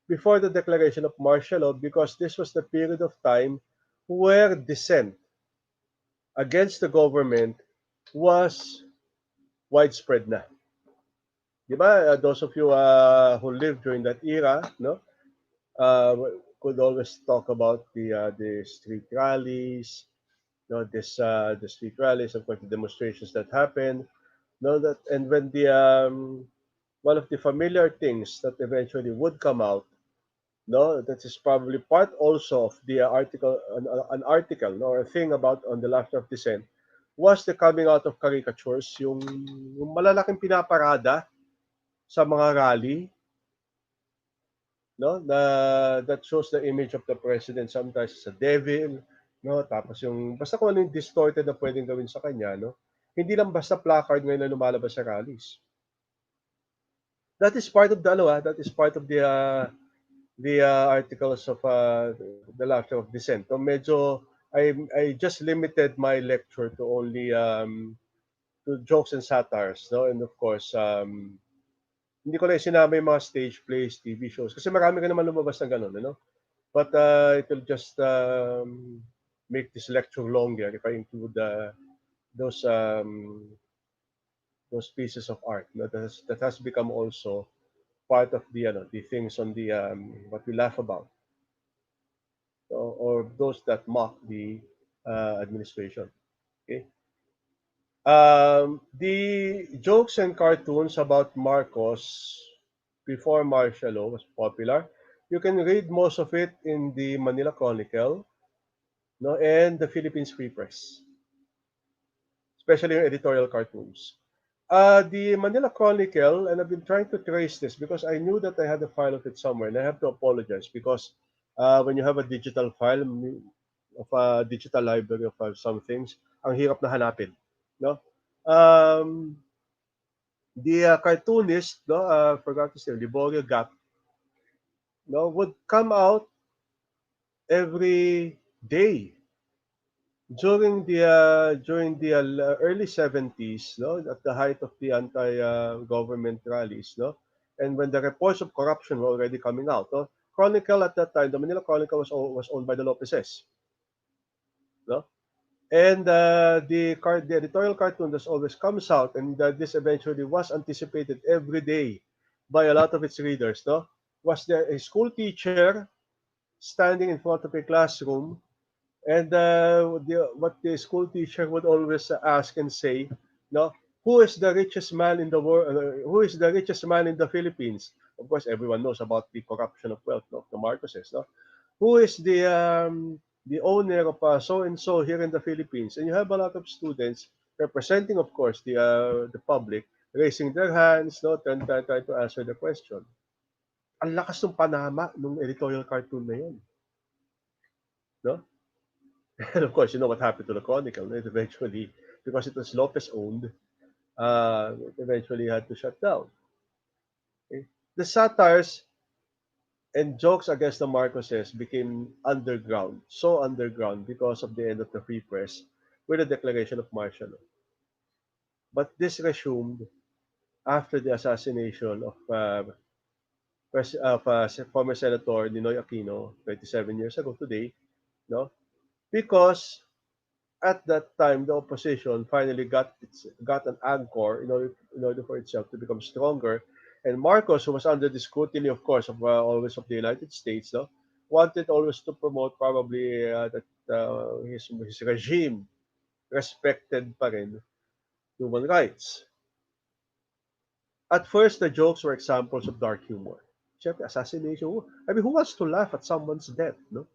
before the declaration of martial law because this was the period of time where dissent against the government was widespread na. Di ba? Those of you who lived during that era, no, uh, could always talk about the street rallies, no, the street rallies, of course, the demonstrations that happened, no, that and when the one of the familiar things that eventually would come out, no, that is probably part also of the article, an article, no, or a thing about on the laughter of dissent, was the coming out of caricatures, yung malalaking pinaparada sa mga rally, no, that shows the image of the president sometimes as a devil, no, tapos yung basta kung ano yung distorted na pwedeng gawin sa kanya, no, hindi lang basta placard ngayon na lumalabas sa rallies. That is part of the that is part of the articles of the laughter of dissent. So medyo I just limited my lecture to only to jokes and satires, no, and of course hindi ko na sinama yung mga stage plays, TV shows kasi marami ka naman lumabas na ganun, ano? But it will just make this lecture longer if I include those um, those pieces of art, no, that has become also part of the things on the what we laugh about, or those that mock the administration. Okay. The jokes and cartoons about Marcos before martial law was popular. You can read most of it in the Manila Chronicle, no, and the Philippines Free Press, especially yung editorial cartoons. The Manila Chronicle, and I've been trying to trace this because I knew that I had a file of it somewhere, and I have to apologize because when you have a digital file of a digital library of some things, ang hirap na hanapin, no? Um, the cartoonist, no, forgot to say, Liborio Gap, no, would come out every day during the early 70s, no, at the height of the anti-government rallies, no, and when the reports of corruption were already coming out, no, Chronicle at that time, the Manila Chronicle was owned by the Lopezes, no, and the editorial cartoon that always comes out, and this eventually was anticipated every day by a lot of its readers, no, was there a school teacher standing in front of a classroom. And what the school teacher would always ask and say, no, who is the richest man in the world? Who is the richest man in the Philippines? Of course, everyone knows about the corruption of wealth, no, the Marcoses, no. Who is the owner of so and so here in the Philippines? And you have a lot of students representing, of course, the public, raising their hands, no, trying to answer the question. Ang lakas ng panama ng editorial cartoon na yun, no? And of course, you know what happened to the Chronicle. It eventually, because it was Lopez owned, it eventually had to shut down. Okay? The satires and jokes against the Marcoses became underground, so underground because of the end of the free press with the declaration of martial law. But this resumed after the assassination of former Senator Ninoy Aquino 27 years ago today, no? Because at that time, the opposition finally got an anchor in order for itself to become stronger. And Marcos, who was under the scrutiny, of course, of always of the United States, no, wanted always to promote probably that his regime respected pa rin human rights. At first, the jokes were examples of dark humor. Siyempre, assassination. I mean, who wants to laugh at someone's death, no?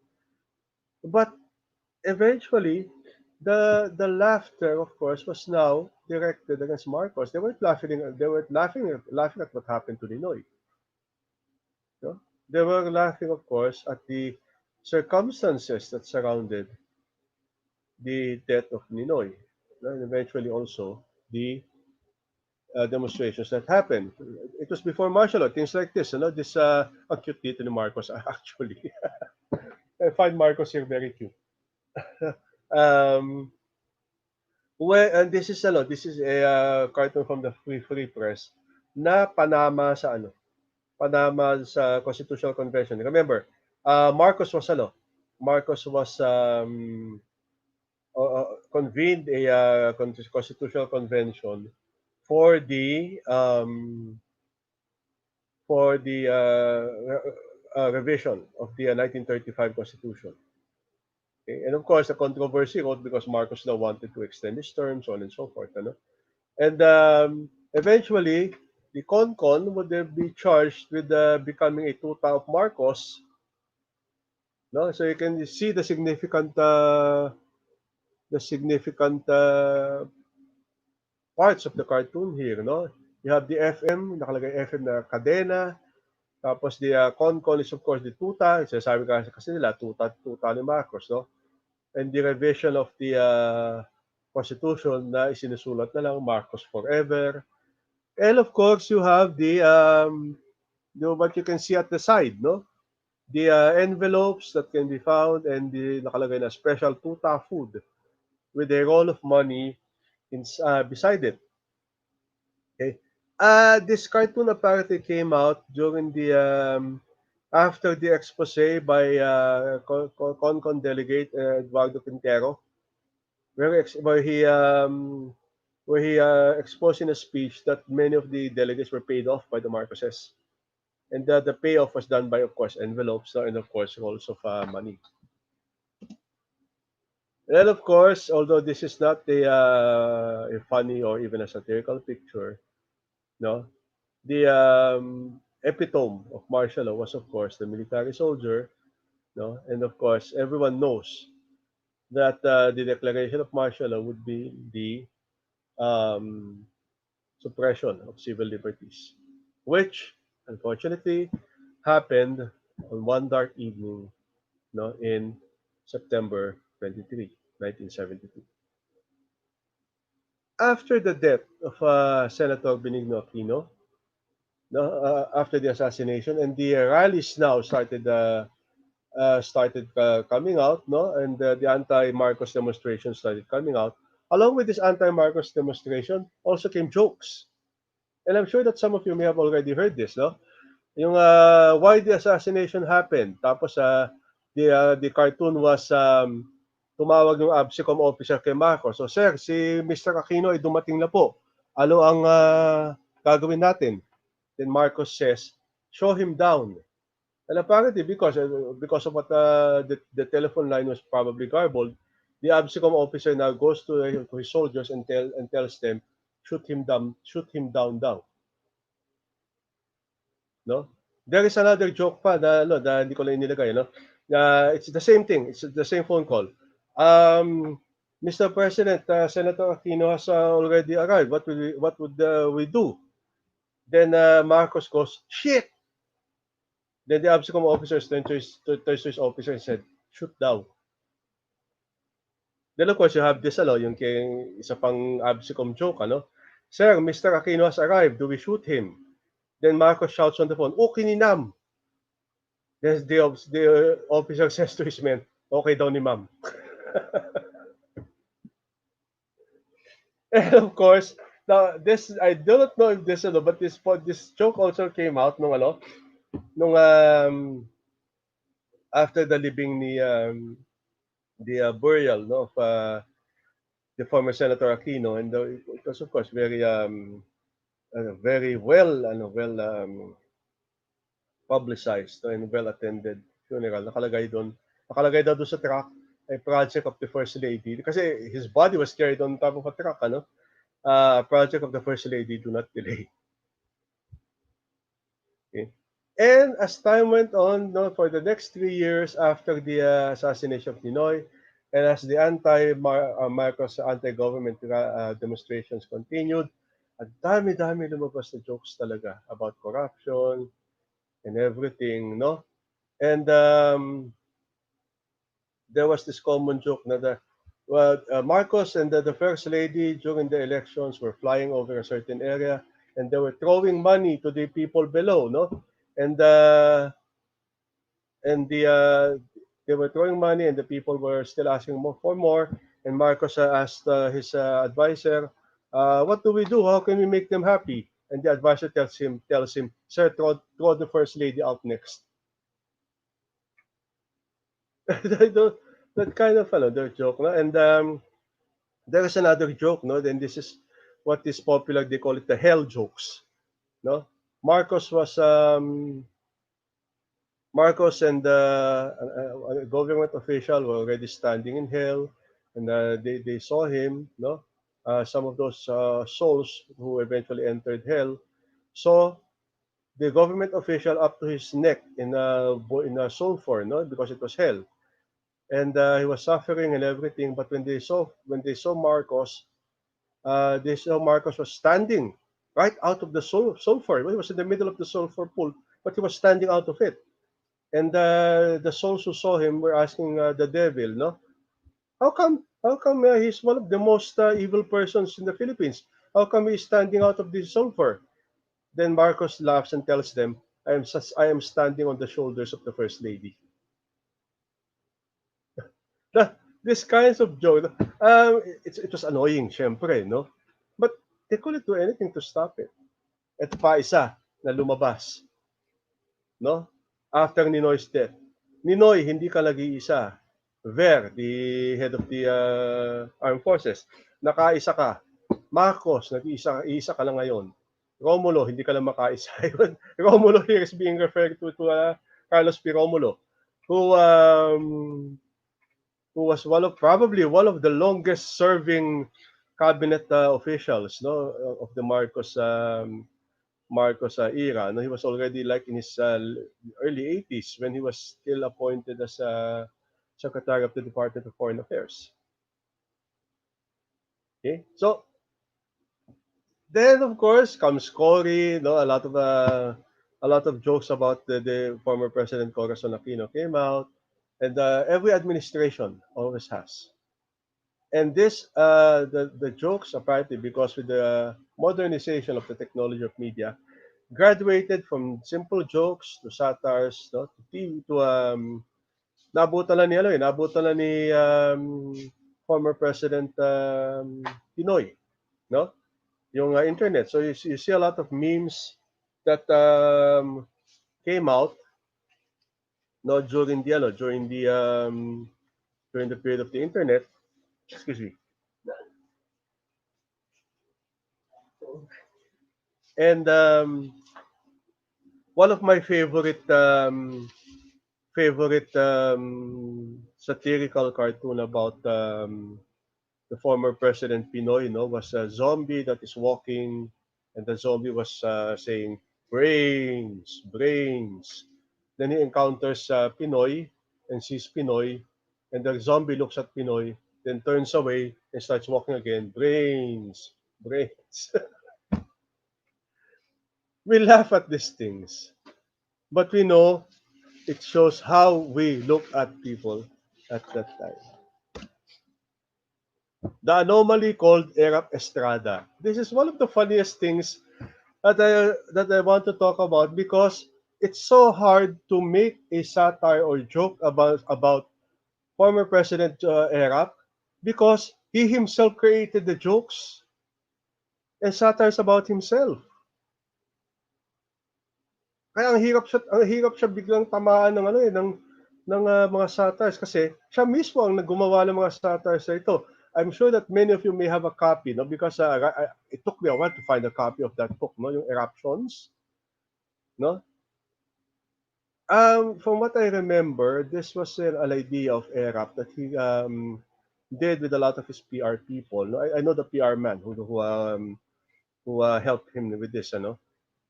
But eventually, the laughter, of course, was now directed against Marcos. They weren't laughing. They were laughing at what happened to Ninoy. No? They were laughing, of course, at the circumstances that surrounded the death of Ninoy, no? And eventually also the demonstrations that happened. It was before martial law, things like this. This ang cute dito ni Marcos actually. I find Marcos here very cute. um, and this is a cartoon from the Free Press na Panama sa Constitutional Convention. Remember, Marcos was convened a constitutional convention for the revision of the 1935 Constitution. Okay? And of course, the controversy was because Marcos now wanted to extend his term, so on and so forth. And eventually, the CONCON would be charged with becoming a tuta of Marcos. No, so you can see the significant parts of the cartoon here. No, you have the FM, nakalagay FM na kadena. Tapos the CONCON is of course the tuta. Sabi kasi nila tuta ni Marcos, no? And the revision of the Constitution na isinusulat na lang Marcos forever. And of course, you have what you can see at the side, no? The envelopes that can be found and the nakalagay na special tuta food with a roll of money beside it. Okay. This cartoon apparently came out during the after the expose by CONCON delegate Eduardo Quintero, where he exposed in a speech that many of the delegates were paid off by the Marcoses. And the payoff was done by, of course, envelopes and, of course, rolls of money. And, of course, although this is not a funny or even a satirical picture, no, the epitome of martial law was, of course, the military soldier, no, and, of course, everyone knows that the declaration of martial law would be the suppression of civil liberties, which, unfortunately, happened on one dark evening, no, in September 23, 1972. After the death of Senator Benigno Aquino, no, after the assassination, and the rallies now started coming out, no, and the anti-Marcos demonstration started coming out. Along with this anti-Marcos demonstration, also came jokes, and I'm sure that some of you may have already heard this, no? Yung why the assassination happened. Tapos the cartoon was tumawag ng ABSICOM officer kay Marcos. So sir, si Mr. Aquino ay dumating na po. Ano ang gagawin natin? Then Marcos says, show him down. And apparently because of what the telephone line was probably garbled, the ABSICOM officer now goes to his soldiers and tells them, shoot him down daw. No? There is another joke pa na hindi ko lang inilagay, no? It's the same thing. It's the same phone call. Mr. President, Senator Aquino has already arrived. What would we do? Then Marcos goes, shit. Then the ABSICOM officers turns to his officer and said, shoot down. Then of course you have this yung isa pang ABSICOM joke, ano? Sir, Mr. Aquino has arrived. Do we shoot him? Then Marcos shouts on the phone, okay ni Nam. Then the officer says to his men, okay daw ni ma'am. And of course, now this, I do not know if this, but this joke also came out nung after the libing ni the burial, no, of the former Senator Aquino, and it was of course very well publicized and well attended funeral. Nakalagay daw sa truck a project of the First Lady kasi his body was carried on top of a truck, ano? Project of the First Lady, do not delay. Okay. And as time went on, no, for the next 3 years after the assassination of Ninoy, and as the Marcos anti-government demonstrations continued, ang dami-dami lumabas na jokes talaga about corruption and everything, no? And there was this common joke na Well, Marcos and the First Lady during the elections were flying over a certain area, and they were throwing money to the people below, no? And they were throwing money, and the people were still asking more for more. And Marcos asked his advisor, "What do we do? How can we make them happy?" And the advisor tells him, "Sir, throw the First Lady out next." That kind of another joke, no? And there is another joke, no? Then this is what is popular. They call it the hell jokes, no? Marcos was Marcos and a government official were already standing in hell, and they saw him, no? Some of those souls who eventually entered hell saw the government official up to his neck in a sulfur, no? Because it was hell, and he was suffering and everything. But when they saw Marcos, they saw Marcos was standing right out of the sulfur. He was in the middle of the sulfur pool, but he was standing out of it. And the souls who saw him were asking the devil, no, how come he's one of the most evil persons in the Philippines? How come he's standing out of the sulfur? Then Marcos laughs and tells them, I am standing on the shoulders of the First Lady. This kinds of joke, it was annoying, syempre, no? But they couldn't do anything to stop it. Ito pa isa na lumabas, no? After Ninoy's death. Ninoy, hindi ka nag-iisa. Ver, the head of the armed forces, nakaisa ka. Marcos, nag-iisa ka lang ngayon. Romulo, hindi ka lang makaisa. Romulo here is being referred to Carlos P. Romulo, who was probably one of the longest serving cabinet officials, no, of the Marcos era. No, he was already like in his early 80s when he was still appointed as Secretary of the Department of Foreign Affairs. Okay, so then of course comes Cory. No, a lot of jokes about the former President Corazon Aquino came out, and every administration always has. And the jokes apparently, because with the modernization of the technology of media, graduated from simple jokes to satires, no, to TV, to nabutan na ni nabutan na ni former President Pinoy, no? Yung internet. So you see a lot of memes that came out, no, during the period of the internet. Excuse me. And one of my favorite satirical cartoon about the former President Pinoy, was a zombie that is walking, and the zombie was saying brains, brains. Then he encounters Pinoy and sees Pinoy, and the zombie looks at Pinoy, then turns away and starts walking again. Brains, brains. We laugh at these things, but we know it shows how we look at people at that time. The anomaly called Erap Estrada. This is one of the funniest things that I want to talk about, because it's so hard to make a satire or joke about former President Erap, because he himself created the jokes and satires about himself. Kaya ang hirap siya biglang tamaan ng mga satires, kasi siya mismo ang naggumawa ng mga satires na ito. I'm sure that many of you may have a copy, no, because it took me a while to find a copy of that book, no, yung Eruptions, no. From what I remember, this was an idea of Erap that he did with a lot of his PR people. No, I know the PR man who helped him with this, ano.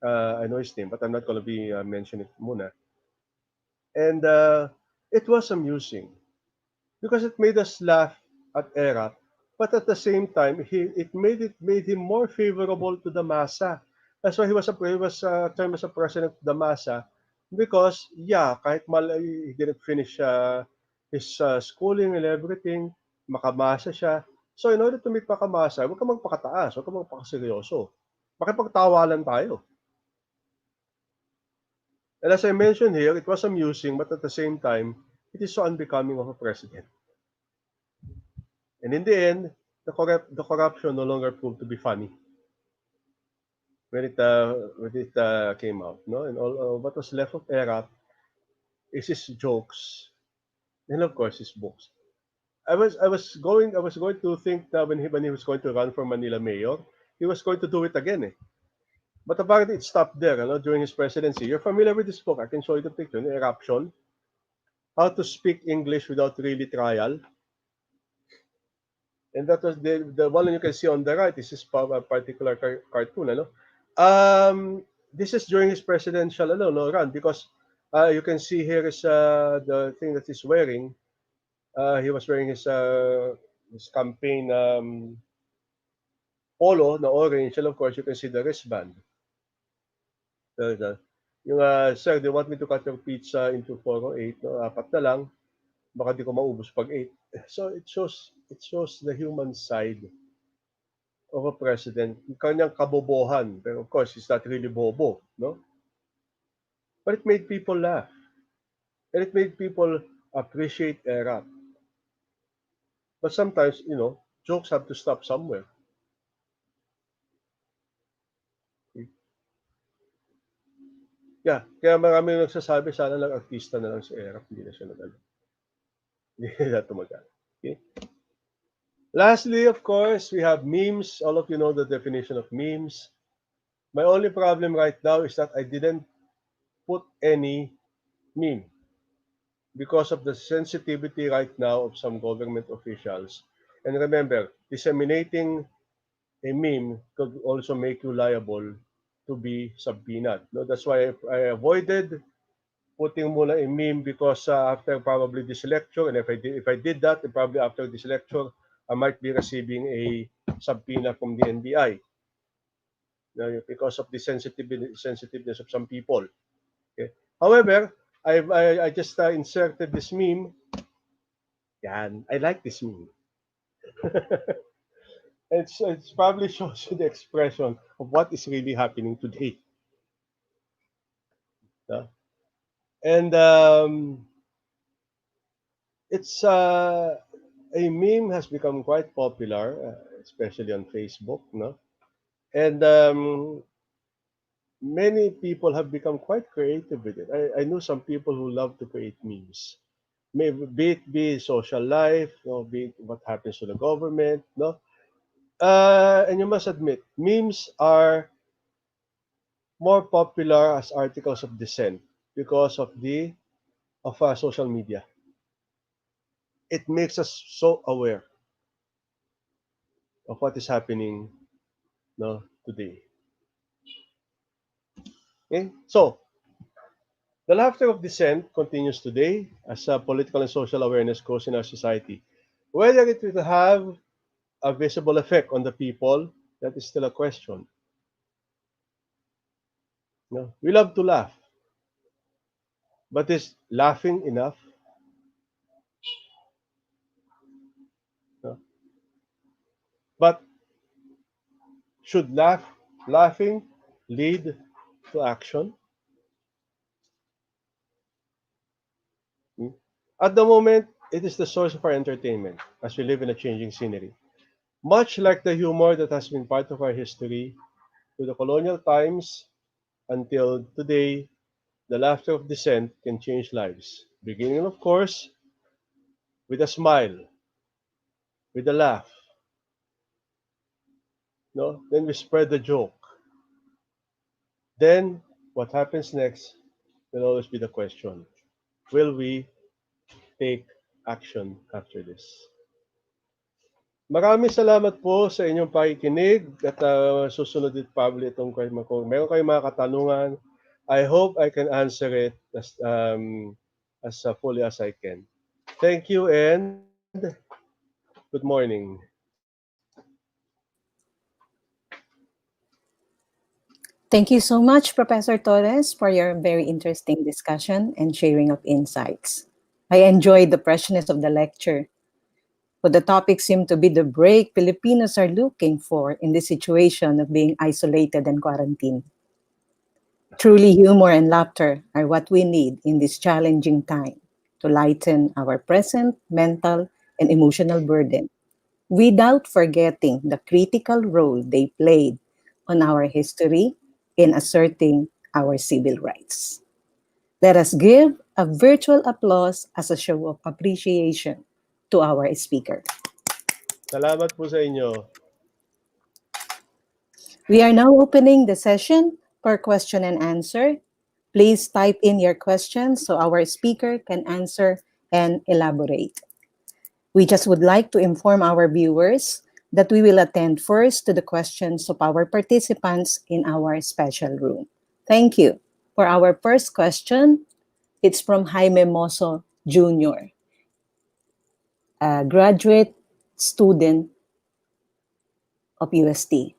I know his name, but I'm not going to be mentioning it muna. And it was amusing because it made us laugh at Erap, but at the same time, it made him more favorable to the masa. That's why he was termed as a president of the masa, because kahit he didn't finish his schooling and everything, makamasa siya. So in order to make makamasa, huwag ka magpakataas, huwag ka magpakaseryoso. Makipagtawalan tayo. And as I mentioned here, it was amusing, but at the same time, it is so unbecoming of a president. And in the end, the corruption no longer proved to be funny when it came out, no? And all what was left of ERA is his jokes, and of course his books. I was going to think that when he was going to run for Manila mayor, he was going to do it again, eh. But apparently it stopped there, during his presidency. You're familiar with this book? I can show you the picture. Eruption. How to speak English without really trial. And that was the one you can see on the right. This is a particular cartoon, this is during his presidential run, because you can see here is the thing that he's wearing. He was wearing his campaign polo na orange, and of course you can see the wristband. Yung sir, they want me to cut your pizza into 4 or 8, no? Apat na lang, baka di ko maubos pag 8. So it shows the human side of a president, yung kanyang kabobohan. Pero of course, he's not really bobo, no? But it made people laugh. And it made people appreciate ERA. But sometimes, jokes have to stop somewhere. Yeah, kaya marami nagsasabi, sana lang artista na lang si ERA, hindi na siya nag-ano. Hindi na tumagal. Okay? Lastly, of course, we have memes. All of you know the definition of memes. My only problem right now is that I didn't put any meme because of the sensitivity right now of some government officials. And remember, disseminating a meme could also make you liable to be subpoenaed. No, that's why I avoided putting muna a meme, because after probably this lecture, and if I did that, and probably after this lecture, I might be receiving a subpoena from the NBI, because of the sensitiveness of some people. Okay. However, I just inserted this meme. Yan, I like this meme. It's probably shows you the expression of what is really happening today. And it's a meme has become quite popular, especially on Facebook, no? And many people have become quite creative with it. I know some people who love to create memes. Maybe be social life, be it what happens to the government, no? And you must admit, memes are more popular as articles of dissent because of social media. It makes us so aware of what is happening, today. Okay, so the laughter of dissent continues today as political and social awareness grows in our society. Whether it will have a visible effect on the people, that is still a question. We love to laugh, but is laughing enough? But should laughing lead to action? At the moment, it is the source of our entertainment as we live in a changing scenery. Much like the humor that has been part of our history to the colonial times until today, the laughter of dissent can change lives. Beginning, of course, with a smile, with a laugh. Then we spread the joke. Then, what happens next will always be the question. Will we take action after this? Maraming salamat po sa inyong pakikinig at susunod din probably itong kung meron kayong mga katanungan, I hope I can answer it as fully as I can. Thank you and good morning. Thank you so much, Professor Torres, for your very interesting discussion and sharing of insights. I enjoyed the freshness of the lecture. But the topic seemed to be the break Filipinos are looking for in this situation of being isolated and quarantined. Truly, humor and laughter are what we need in this challenging time to lighten our present mental and emotional burden, without forgetting the critical role they played on our history in asserting our civil rights. Let us give a virtual applause as a show of appreciation to our speaker. Salamat po sa inyo. We are now opening the session for question and answer. Please type in your questions so our speaker can answer and elaborate. We just would like to inform our viewers that we will attend first to the questions of our participants in our special room. Thank you. For our first question, it's from Jaime Mozo Jr., a graduate student of UST.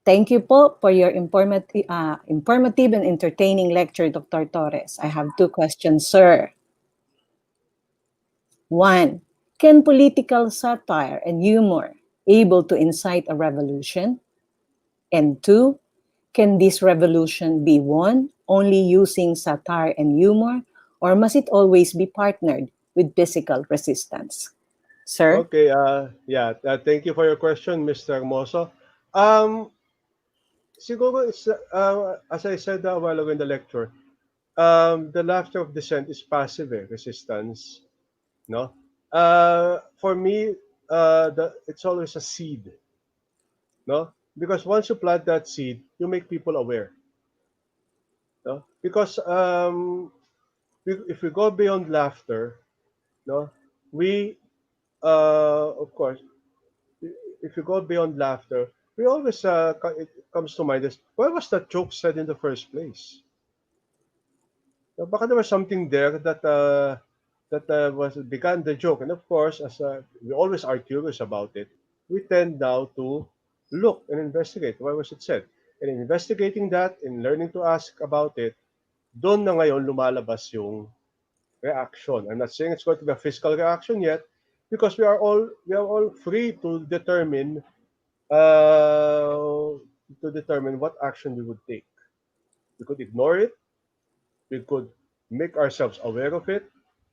Thank you po for your informative and entertaining lecture, Dr. Torres. I have two questions, sir. One, can political satire and humor able to incite a revolution? And two, can this revolution be won only using satire and humor, or must it always be partnered with physical resistance? Sir? Okay, thank you for your question, Mr. Moso. Um, Siguro, as I said a while ago in the lecture, the laughter of dissent is passive resistance. No, for me, it's always a seed. No, because once you plant that seed, you make people aware. No, because if we go beyond laughter, no, we of course, if you go beyond laughter, we always it comes to mind is why was that joke said in the first place? Baka there was something there that was began the joke, and of course, as we always are curious about it, we tend now to look and investigate. Why was it said? And in investigating that, in learning to ask about it, doon na ngayon lumalabas yung reaction. I'm not saying it's going to be a physical reaction yet, because we are all free to determine what action we would take. We could ignore it, we could make ourselves aware of it,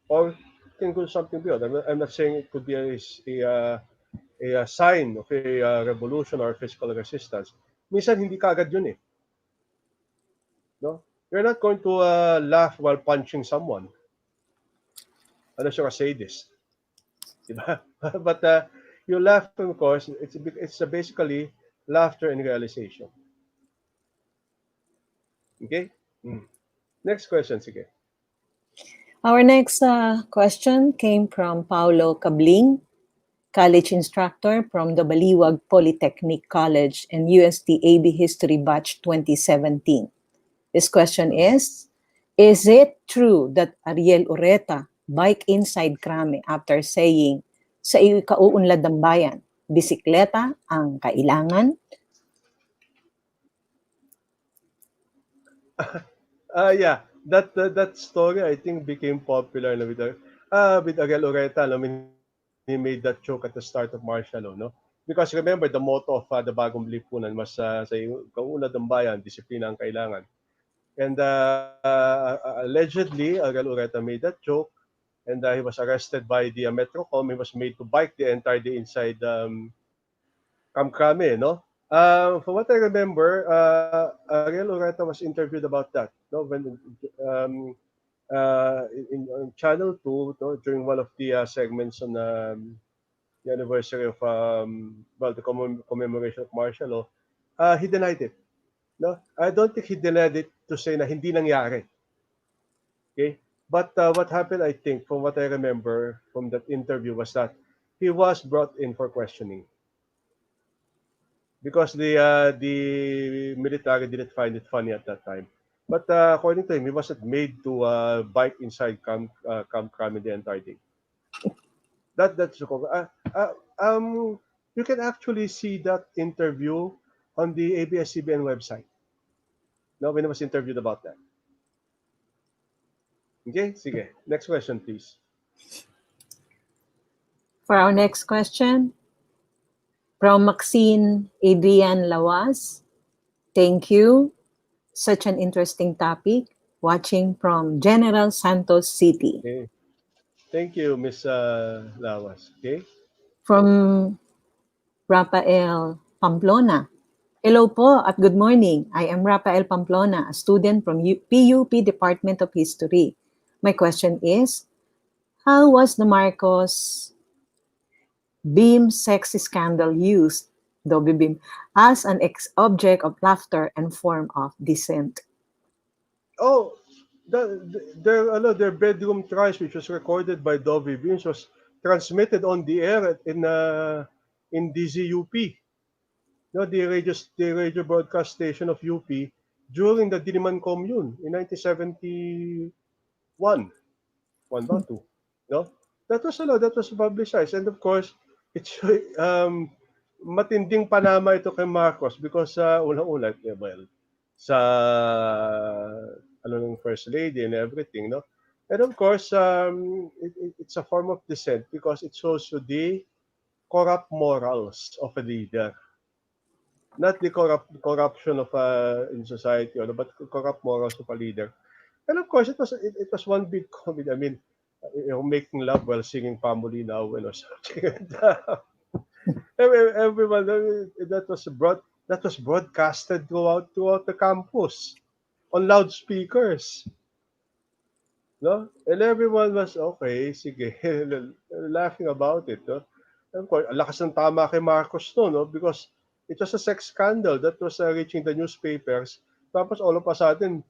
or it can go something beyond. I'm not saying it could be a sign of a revolution or physical resistance. Minsan hindi kaagad yun eh. No? You're not going to laugh while punching someone unless you're a sadist. Diba? But you laugh, of course, it's basically laughter and realization. Okay? Mm. Next question, sige. Our next question came from Paulo Cabling, college instructor from the Baliwag Polytechnic College and UST AB History Batch 2017. This question is it true that Ariel Ureta bike inside Krame after saying, sa ikauunlad ng bayan, bisikleta ang kailangan? Yeah, that story I think became popular na with Ariel Ureta. I mean, he made that joke at the start of martial law, no? Because remember, the motto of the Bagong Lipunan was sa kaunlad ng bayan, disiplina ang kailangan. And allegedly, Ariel Ureta made that joke, and he was arrested by the Metrocom. He was made to bike the entire day inside Kamkrame, no? From what I remember, Ariel Ureta was interviewed about that, no? When in Channel 2, no? During one of the segments on the anniversary of the commemoration of martial law, he denied it. No, I don't think he denied it to say na hindi nangyari. Okay, but what happened, I think, from what I remember from that interview, was that he was brought in for questioning because the military didn't find it funny at that time. But according to him, he wasn't made to bike inside Camp Crame the entire day. That's the you can actually see that interview on the ABS-CBN website. No, when he was interviewed about that. Okay, sige. Next question, please. For our next question, from Maxine Adrian Lawas. Thank you. Such an interesting topic. Watching from General Santos City. Okay. Thank you, Miss Lawas. Okay. From Rafael Pamplona. Hello po at good morning. I am Rafael Pamplona, a student from PUP Department of History. My question is, how was the Marcos Beam sex scandal used, Dobby Beam, as an object of laughter and form of dissent? Oh, their bedroom trials, which was recorded by Dovey Beans, was transmitted on the air in DZUP. No, the radio broadcast station of UP during the Diliman Commune in 1971. One ba two? No, that was publicized, and of course, it's matinding panama ito kay Marcos because unang-una, well, sa ng first lady and everything, no? And of course, it's a form of dissent because it shows you the corrupt morals of a leader, not the corruption of in society, but corrupt morals of a leader. And of course, it was one big comedy. I mean, making love while singing "Family Now" and something. And, everyone that was broadcasted throughout the campus on loudspeakers. No? And everyone was, okay, sige, laughing about it. No? And of course, ang lakas ng tama kay Marcos no? Because it was a sex scandal that was reaching the newspapers. Tapos all of a sudden,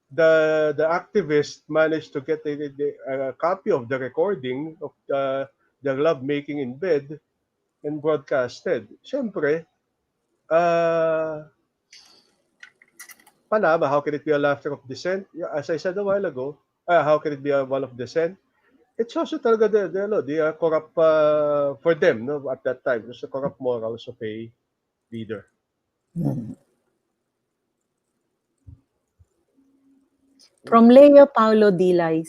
the activist managed to get a copy of the recording of their love making in bed and broadcasted. Siyempre, Panama, how can it be a laughter of dissent? Yeah, as I said a while ago, how can it be a one of dissent? It's also talaga the corrupt for them no, at that time. It was the corrupt morals of a leader. From Leo Paulo Dilay,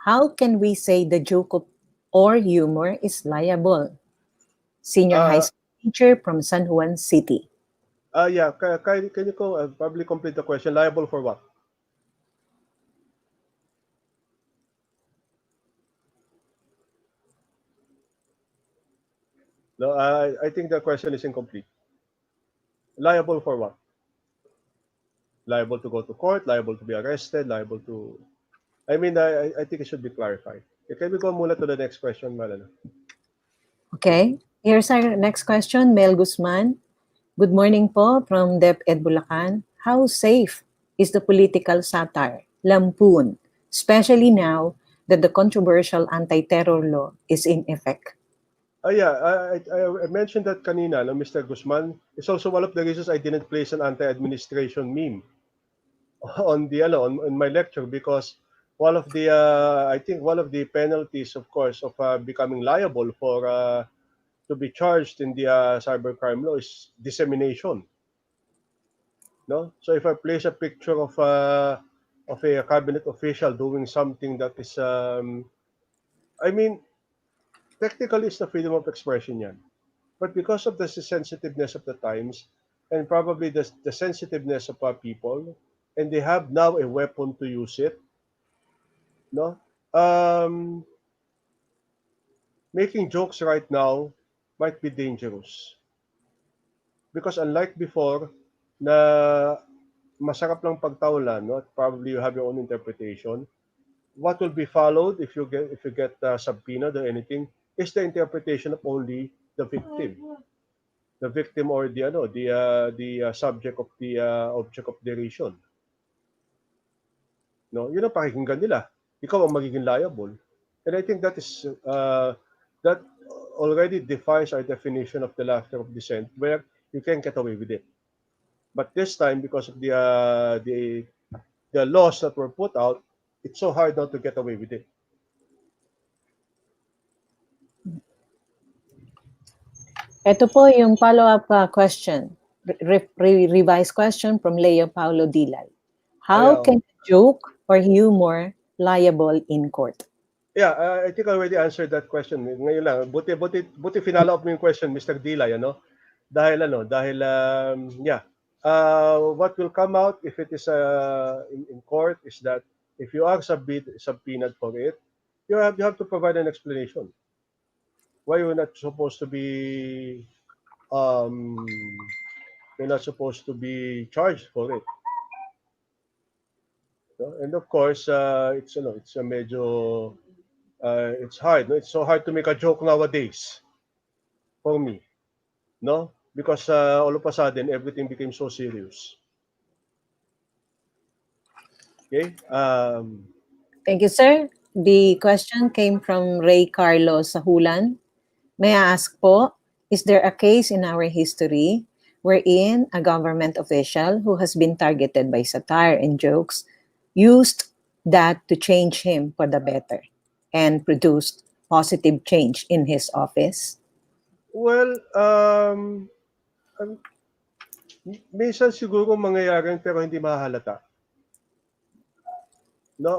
how can we say the joke or humor is liable? Senior high Uh, school teacher from San Juan City. yeah, can you probably complete the question? Liable for what? No, I think the question is incomplete. Liable for what? Liable to go to court, liable to be arrested, liable to... I mean, I think it should be clarified. Okay, can we go muna to the next question, Malala? Okay, here's our next question, Mel Guzman. Good morning po from DepEd Bulacan. How safe is the political satire, lampoon, especially now that the controversial anti-terror law is in effect? Yeah, I mentioned that kanina, no, Mr. Guzman. It's also one of the reasons I didn't place an anti-administration meme on the on my lecture because one of the I think one of the penalties, of course, of becoming liable for to be charged in the cybercrime law is dissemination. No, so if I place a picture of a cabinet official doing something that is, I mean, technically it's the freedom of expression, yan. But because of the sensitiveness of the times and probably the sensitiveness of our people, and they have now a weapon to use it, no, um, making jokes right now might be dangerous because unlike before, na masarap lang pagtawalan, no, probably you have your own interpretation. What will be followed if you get subpoenaed or anything is the interpretation of only the victim or the subject of the object of derision. No, yun ang pakikinggan nila. Ikaw ang magiging liable. And I think that already defines our definition of the laughter of dissent, where you can get away with it. But this time, because of the laws that were put out, it's so hard not to get away with it. Ito po yung follow-up question, revised question from Leo Paulo Dilay. How Ayaw. can a joke or humor liable in court? Yeah, I think I already answered that question. Ngayon lang, buti finalo up mo yung question, Mr. Dilay, ano? Dahil, yeah, what will come out if it is in court is that if you are subpoenaed for it, you have to provide an explanation. Why um, you're not supposed to be charged for it. No? And of course, it's a medyo, it's hard. No? It's so hard to make a joke nowadays for me. No? Because all of a sudden, everything became so serious. Okay? Thank you, sir. The question came from Ray Carlos Sahulan. May I ask po, is there a case in our history wherein a government official who has been targeted by satire and jokes used that to change him for the better and produced positive change in his office? Well, minsan siguro mangyayari pero hindi mahalata. No,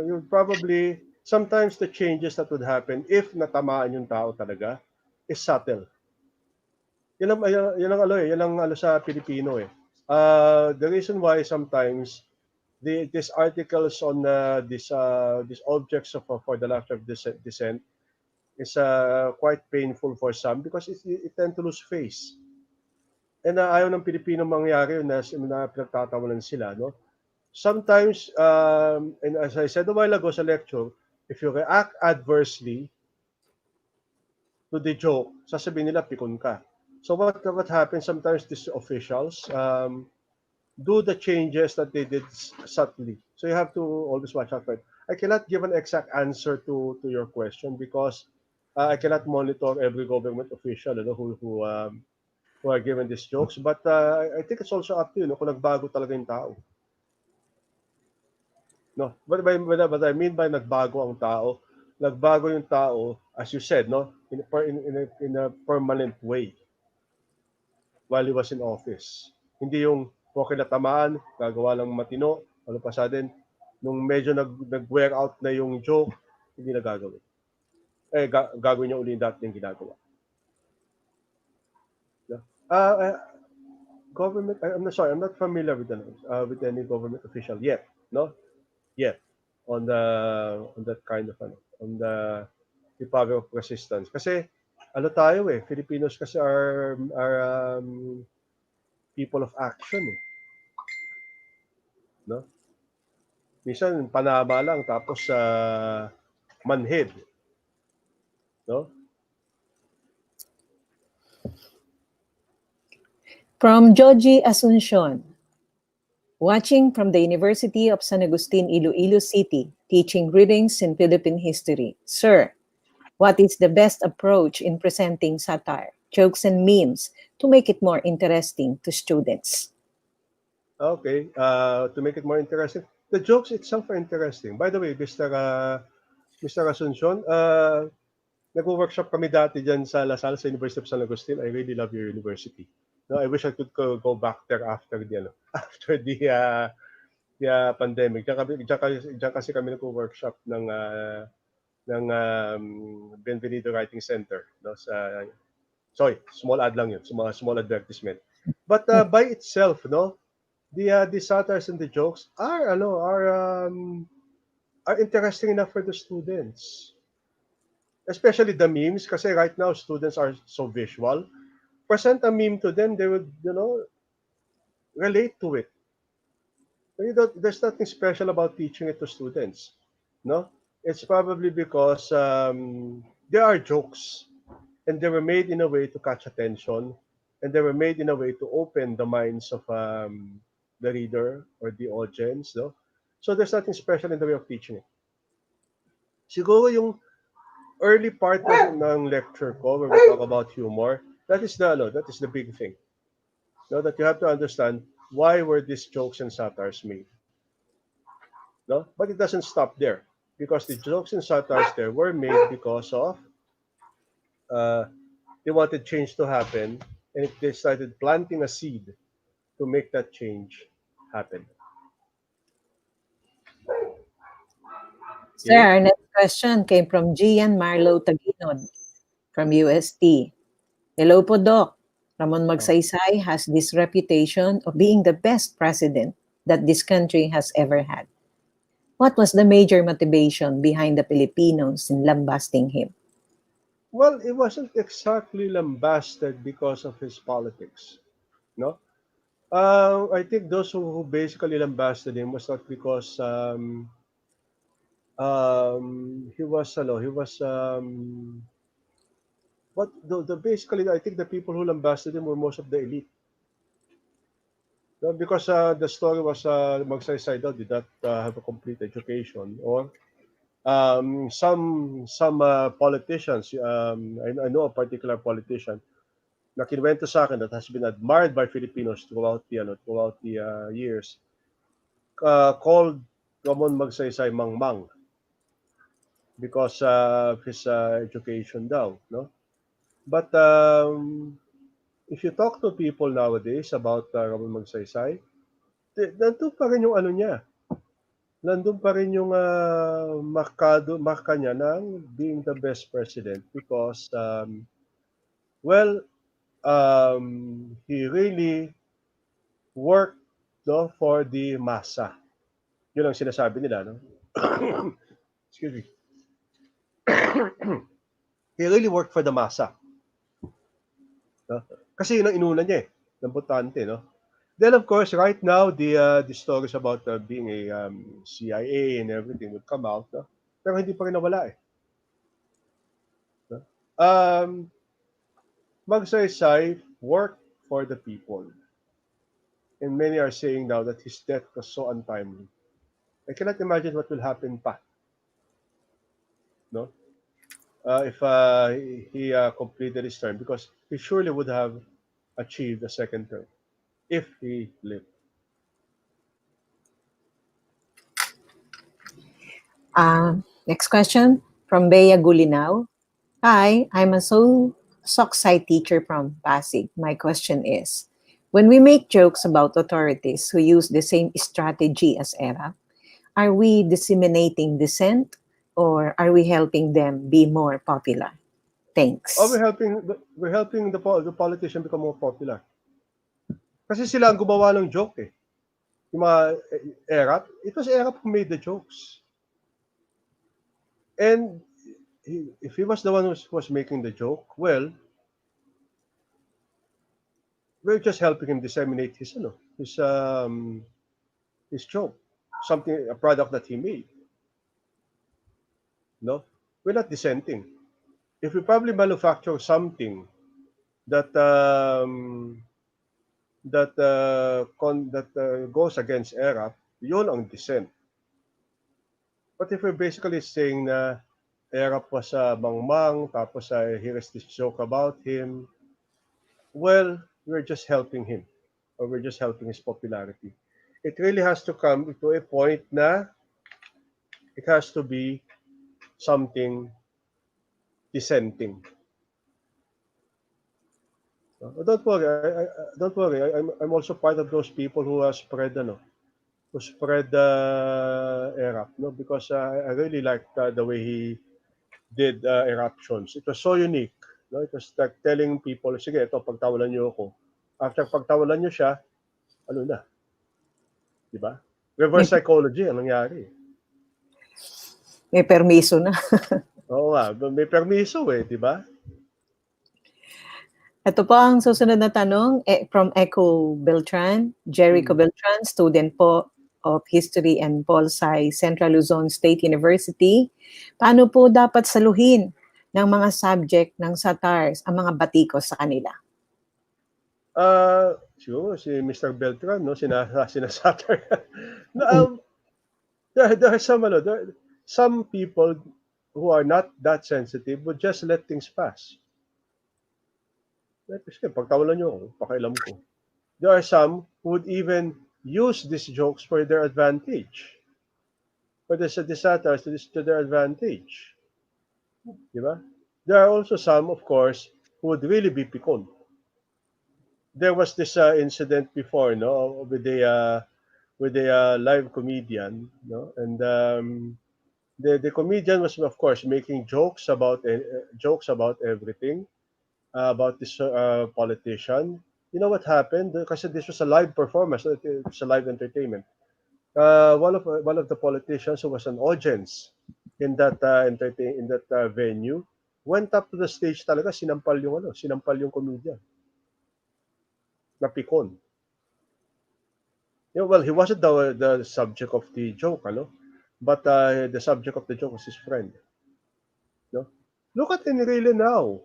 you probably sometimes the changes that would happen if natamaan yung tao talaga is subtle. Yan ang sa Pilipino eh. The reason why sometimes these articles on these objects for the laughter of dissent is quite painful for some because it tend to lose face. And ayaw ng Pilipino mangyari na pinagtatawanan sila, no? Sometimes, and as I said a while ago sa lecture, if you react adversely to the joke, sasabihin nila pikon ka. So what happens sometimes these officials do the changes that they did subtly. So you have to always watch out for it. I cannot give an exact answer to your question because I cannot monitor every government official who are given these jokes. But I think it's also up to you kung nagbago talaga yung tao. No, what I mean by nagbago ang tao, nagbago yung tao, as you said, no, in a permanent way while he was in office. Hindi yung okay na tamaan, gagawa lang matino, ano pa sa din, nung medyo nag-wear out na yung joke, hindi na gagawin. Gagawin niya uli yung dati yung ginagawa. Yeah. Government, I'm not familiar with any government official yet, no? Yet on that kind of on the power of resistance. Kasi tayo Filipinos kasi are people of action no? Minsan panama lang tapos manhid, no? From Joji Asuncion, watching from the University of San Agustin, Iloilo City, teaching readings in Philippine history. Sir, what is the best approach in presenting satire, jokes, and memes to make it more interesting to students? Okay, to make it more interesting, the jokes itself are interesting. By the way, Mr. Asuncion, nag-workshop kami dati dyan sa Salle sa University of San Agustin. I really love your university. No, I wish I could go back there after the after the pandemic. Diyan kasi kami nag-workshop ng Benvenido Writing Center, no, sorry, small ad lang yun, small advertisement. But by itself, no, the satires and the jokes are interesting enough for the students. Especially the memes, kasi right now students are so visual. Present a meme to them, they would, relate to it. There's nothing special about teaching it to students, no? It's probably because there are jokes, and they were made in a way to catch attention, and they were made in a way to open the minds of the reader or the audience, no? So there's nothing special in the way of teaching it. Siguro yung early part ng lecture ko where we talk about humor, that is the big thing. No, that you have to understand why were these jokes and satires made. No, but it doesn't stop there because the jokes and satires there were made because of they wanted change to happen, and they started planting a seed to make that change happen. Sir, our next question came from Gian Marlo Taginod from UST. Hello po, Doc. Ramon Magsaysay has this reputation of being the best president that this country has ever had. What was the major motivation behind the Filipinos in lambasting him? Well, it wasn't exactly lambasted because of his politics, no. I think those who basically lambasted him was not because he was but the basically I think the people who lambasted him were most of the elite. No, because the story was Magsaysay daw did not have a complete education, or some politicians. I know a particular politician na kinuwento sa akin that has been admired by Filipinos throughout the years, called Ramon Magsaysay Mangmang because of his education daw, no? But if you talk to people nowadays about Ramon Magsaysay, nandun pa rin yung ano niya. Nandun pa rin yung marka niya ng being the best president because, he really worked, no, for the masa. Yun ang sinasabi nila, no? Excuse me. He really worked for the masa. No? Kasi yun ang inuna niya ng botante, no? Then of course, right now the stories about being a CIA and everything would come out, no? Pero hindi pa rin nawala eh. No? Magsaysay worked for the people, and many are saying now that his death was so untimely. I cannot imagine what will happen pa, no? If he completed his term, because he surely would have achieved a second term if he lived. Next question from Bea Gulinao. Hi, I'm a Sockside teacher from Pasig. My question is, when we make jokes about authorities who use the same strategy as ERA, are we disseminating dissent or are we helping them be more popular? Thanks. Oh, we're helping the politician become more popular. Kasi sila ang gumawa ng joke eh. Yung mga ERAP, it was ERAP who made the jokes. And if he was the one who was making the joke, well, we're just helping him disseminate his joke, a product that he made. No, we're not dissenting. If we probably manufacture something that goes against ERAP, yun ang dissent. But if we're basically saying na ERAP was mangmang, tapos here's this joke about him, well, we're just helping him, or we're just helping his popularity. It really has to come to a point na it has to be something dissenting. Don't worry, don't worry. I'm also part of those people who spread ERAP, no, because I really liked the way he did eruptions. It was so unique. No? It was like telling people, sige, ito, pagtawalan niyo ako. After pagtawalan niyo siya, ano na? Diba? Reverse psychology ang nangyari. May permiso na. Oo nga, may permiso eh, diba? Ito po ang susunod na tanong from Echo Beltran. Jericho Beltran, student po of History and Pol Sci, Central Luzon State University. Paano po dapat saluhin ng mga subject ng satires ang mga batikos sa kanila? Siguro si Mr. Beltran, no, sinasatire. There are some people who are not that sensitive would just let things pass. Sige, pagtawalan niyo ako, pakialam ko. There are some who would even use these jokes for their advantage. For the satires to their advantage. Diba? There are also some, of course, who would really be pikon. There was this incident before, no, with a live comedian, no, and The comedian was, of course, making jokes about everything, about this politician. You know what happened? Because this was a live performance, it's a live entertainment. One of the politicians who was an audience in that venue went up to the stage talaga, sinampal yung comedian, napikon. Well, he wasn't the subject of the joke, ano? But the subject of the joke was his friend. No? Look at Enrile now.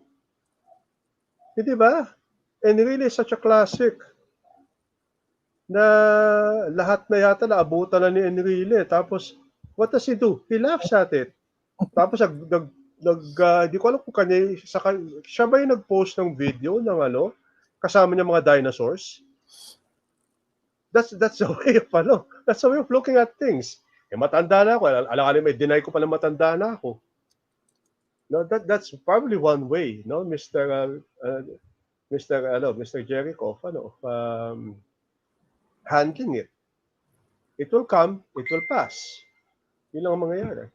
Di ba? Enrile is such a classic na lahat na yata naabutan na ni Enrile. Tapos, what does he do? He laughs at it. Tapos, di ko alam kung kanya, siya ba yung nag-post ng video ng kasama niya mga dinosaurs? That's the way of that's the way of looking at things. Matanda na ako. Alam may deny ko pala matanda na ako. No, that's probably one way, no, Mr. Jericho, of handling it. It will come, it will pass. Yun lang ang mangyayari.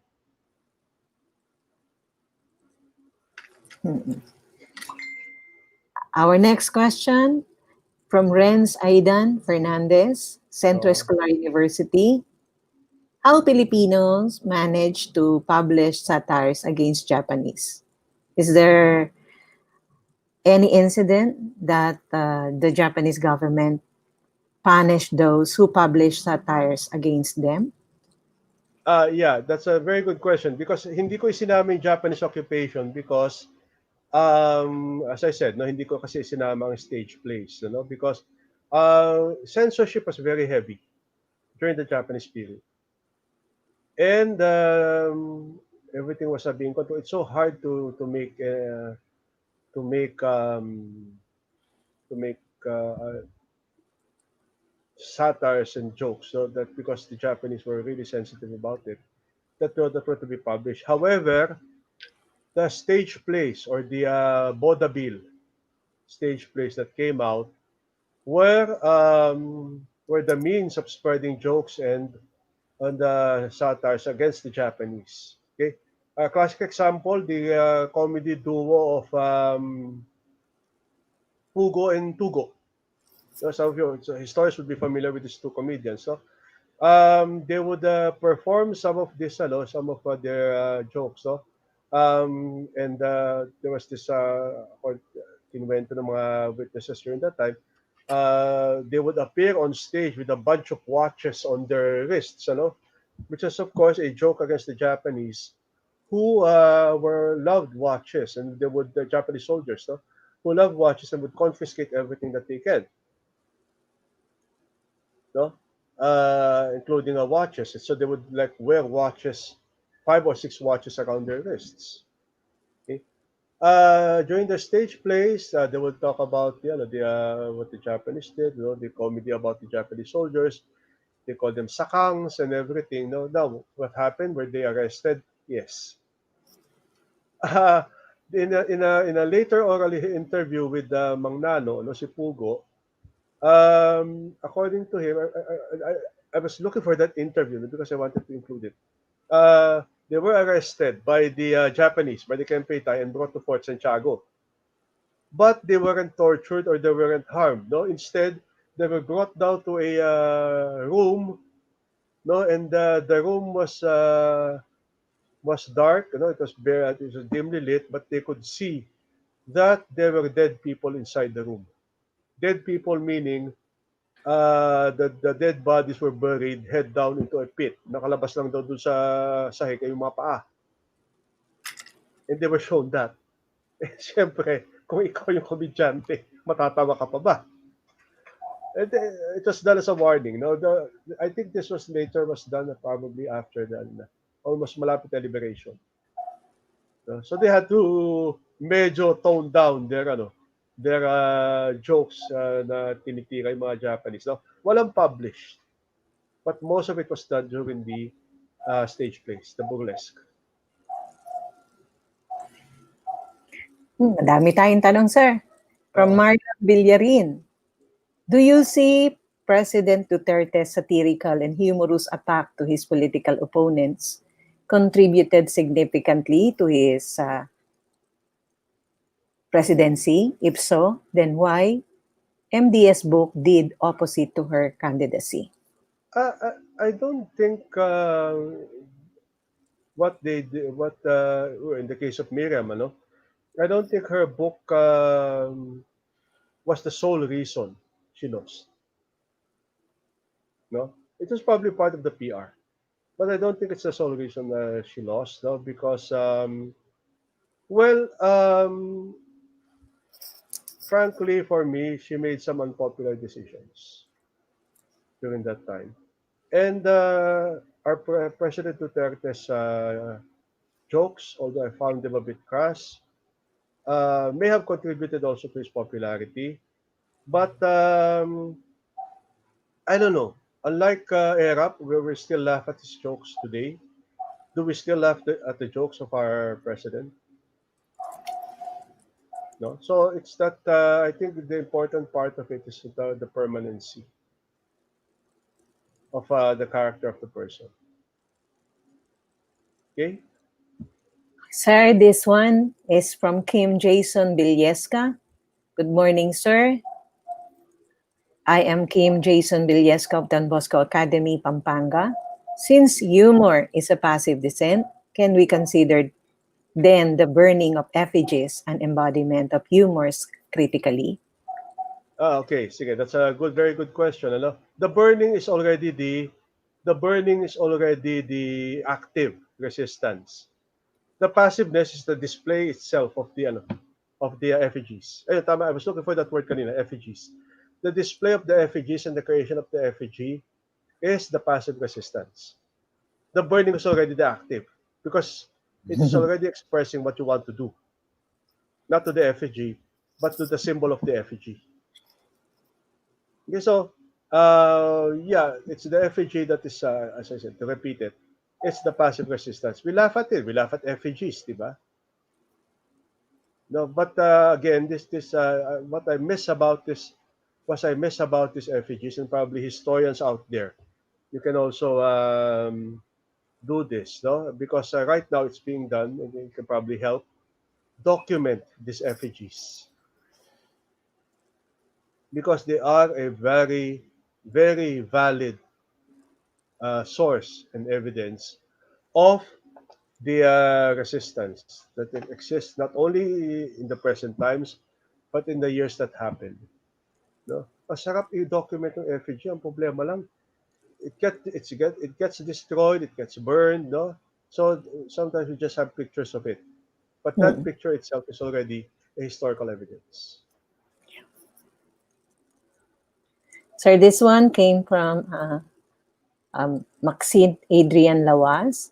Our next question from Renz Aidan Fernandez, Centro Escolar University. How Filipinos manage to publish satires against Japanese? Is there any incident that the Japanese government punished those who publish satires against them? Yeah, that's a very good question because hindi ko isinama yung Japanese occupation because as I said, no, hindi ko kasi isinama ang stage plays, because censorship was very heavy during the Japanese period. And everything was being controlled. It's so hard to make satires and jokes, so that because the Japanese were really sensitive about it, that were to be published. However, the stage plays or the vaudeville stage plays that came out were the means of spreading jokes and satires against the Japanese. Okay, a classic example, the comedy duo of Pugo and Tugo. So some of you historians would be familiar with these two comedians. So they would perform some of this, some of their jokes. So, and there was this invento ng mga witnesses during that time. They would appear on stage with a bunch of watches on their wrists, which is of course a joke against the Japanese, who were loved watches, and the Japanese soldiers, who loved watches and would confiscate everything that they can, including watches. So they would wear watches, 5 or 6 watches around their wrists. Okay. During the stage plays, they would talk about what the Japanese did, the comedy about the Japanese soldiers. They call them sakangs and everything. Now, what happened? Were they arrested? Yes. In a later oral interview with Mang Nano, si Pugo, according to him, I was looking for that interview because I wanted to include it. They were arrested by the Japanese, by the Kempeitai, and brought to Fort Santiago. But they weren't tortured or they weren't harmed. Instead, they were brought down to a room, and the room was dark. It was bare, it was dimly lit, but they could see that there were dead people inside the room. Dead people meaning the dead bodies were buried head down into a pit. Nakalabas lang daw dun sa sahig yung mga paa. And they were shown that. Siyempre, kung ikaw yung komedyante, matatawa ka pa ba? And it was done as a warning. I think this was done probably after almost malapit na liberation. So they had to medyo tone down their jokes na tinitira yung mga Japanese. Walang published. But most of it was done during the stage plays, the burlesque. Madami tayong tanong, sir. From Marla Villarin. Do you see President Duterte's satirical and humorous attack to his political opponents contributed significantly to his presidency? If so, then why MD's book did opposite to her candidacy? I don't think what they did, in the case of Miriam, ano, I don't think her book was the sole reason she lost. No, it was probably part of the PR, but I don't think it's the sole reason she lost. No, because well, frankly, for me, she made some unpopular decisions during that time, and our President Duterte's jokes, although I found them a bit crass, may have contributed also to his popularity. But I don't know. Unlike Erap, where we still laugh at his jokes today, do we still laugh at the jokes of our president? No. So it's that I think the important part of it is the permanency of the character of the person. Okay. Sir, this one is from Kim Jason Bilyesca. Good morning, sir. I am Kim Jason Bilyesca of Don Bosco Academy, Pampanga. Since humor is a passive dissent, can we consider then the burning of effigies an embodiment of humor critically? Okay. Sige, that's a very good question. Ano? The burning is already the active resistance. The passiveness is the display itself of the effigies. Ayun, tama. I was looking for that word kanina, effigies. The display of the effigies and the creation of the effigy is the passive resistance. The burning is already the active because it is already expressing what you want to do, not to the effigy, but to the symbol of the effigy. Okay, so yeah, it's the effigy that is, as I said, to repeat it, it's the passive resistance. We laugh at it. We laugh at effigies, di ba? No, but again, this what I miss about this, what I miss about these effigies, and probably historians out there, you can also do this, no? Because right now it's being done, and it can probably help document these effigies because they are a very, very valid source and evidence of the resistance that exists not only in the present times but in the years that happened. No? Masarap i-document ng effigy. Ang problema lang, it gets destroyed, it gets burned, no? So sometimes we just have pictures of it. But that picture itself is already a historical evidence. Sir, this one came from Maxine Adrian Lawas.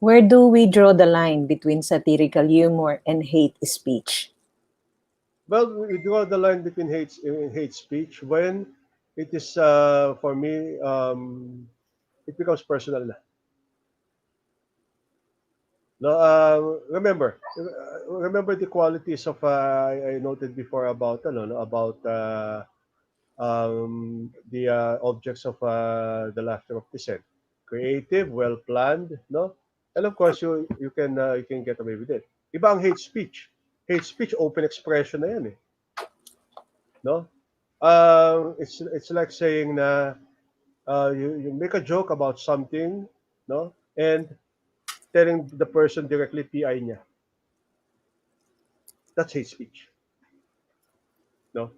Where do we draw the line between satirical humor and hate speech? Well, we draw the line between hate speech when it is, for me, it becomes personal na. No, remember the qualities of I noted before about about the objects of the laughter of dissent. Creative, well planned, no, and of course you can get away with it. Iba ang hate speech. Hate speech, open expression na yan eh. No, it's like saying na you make a joke about something, no, and telling the person directly PI niya. That's hate speech. No?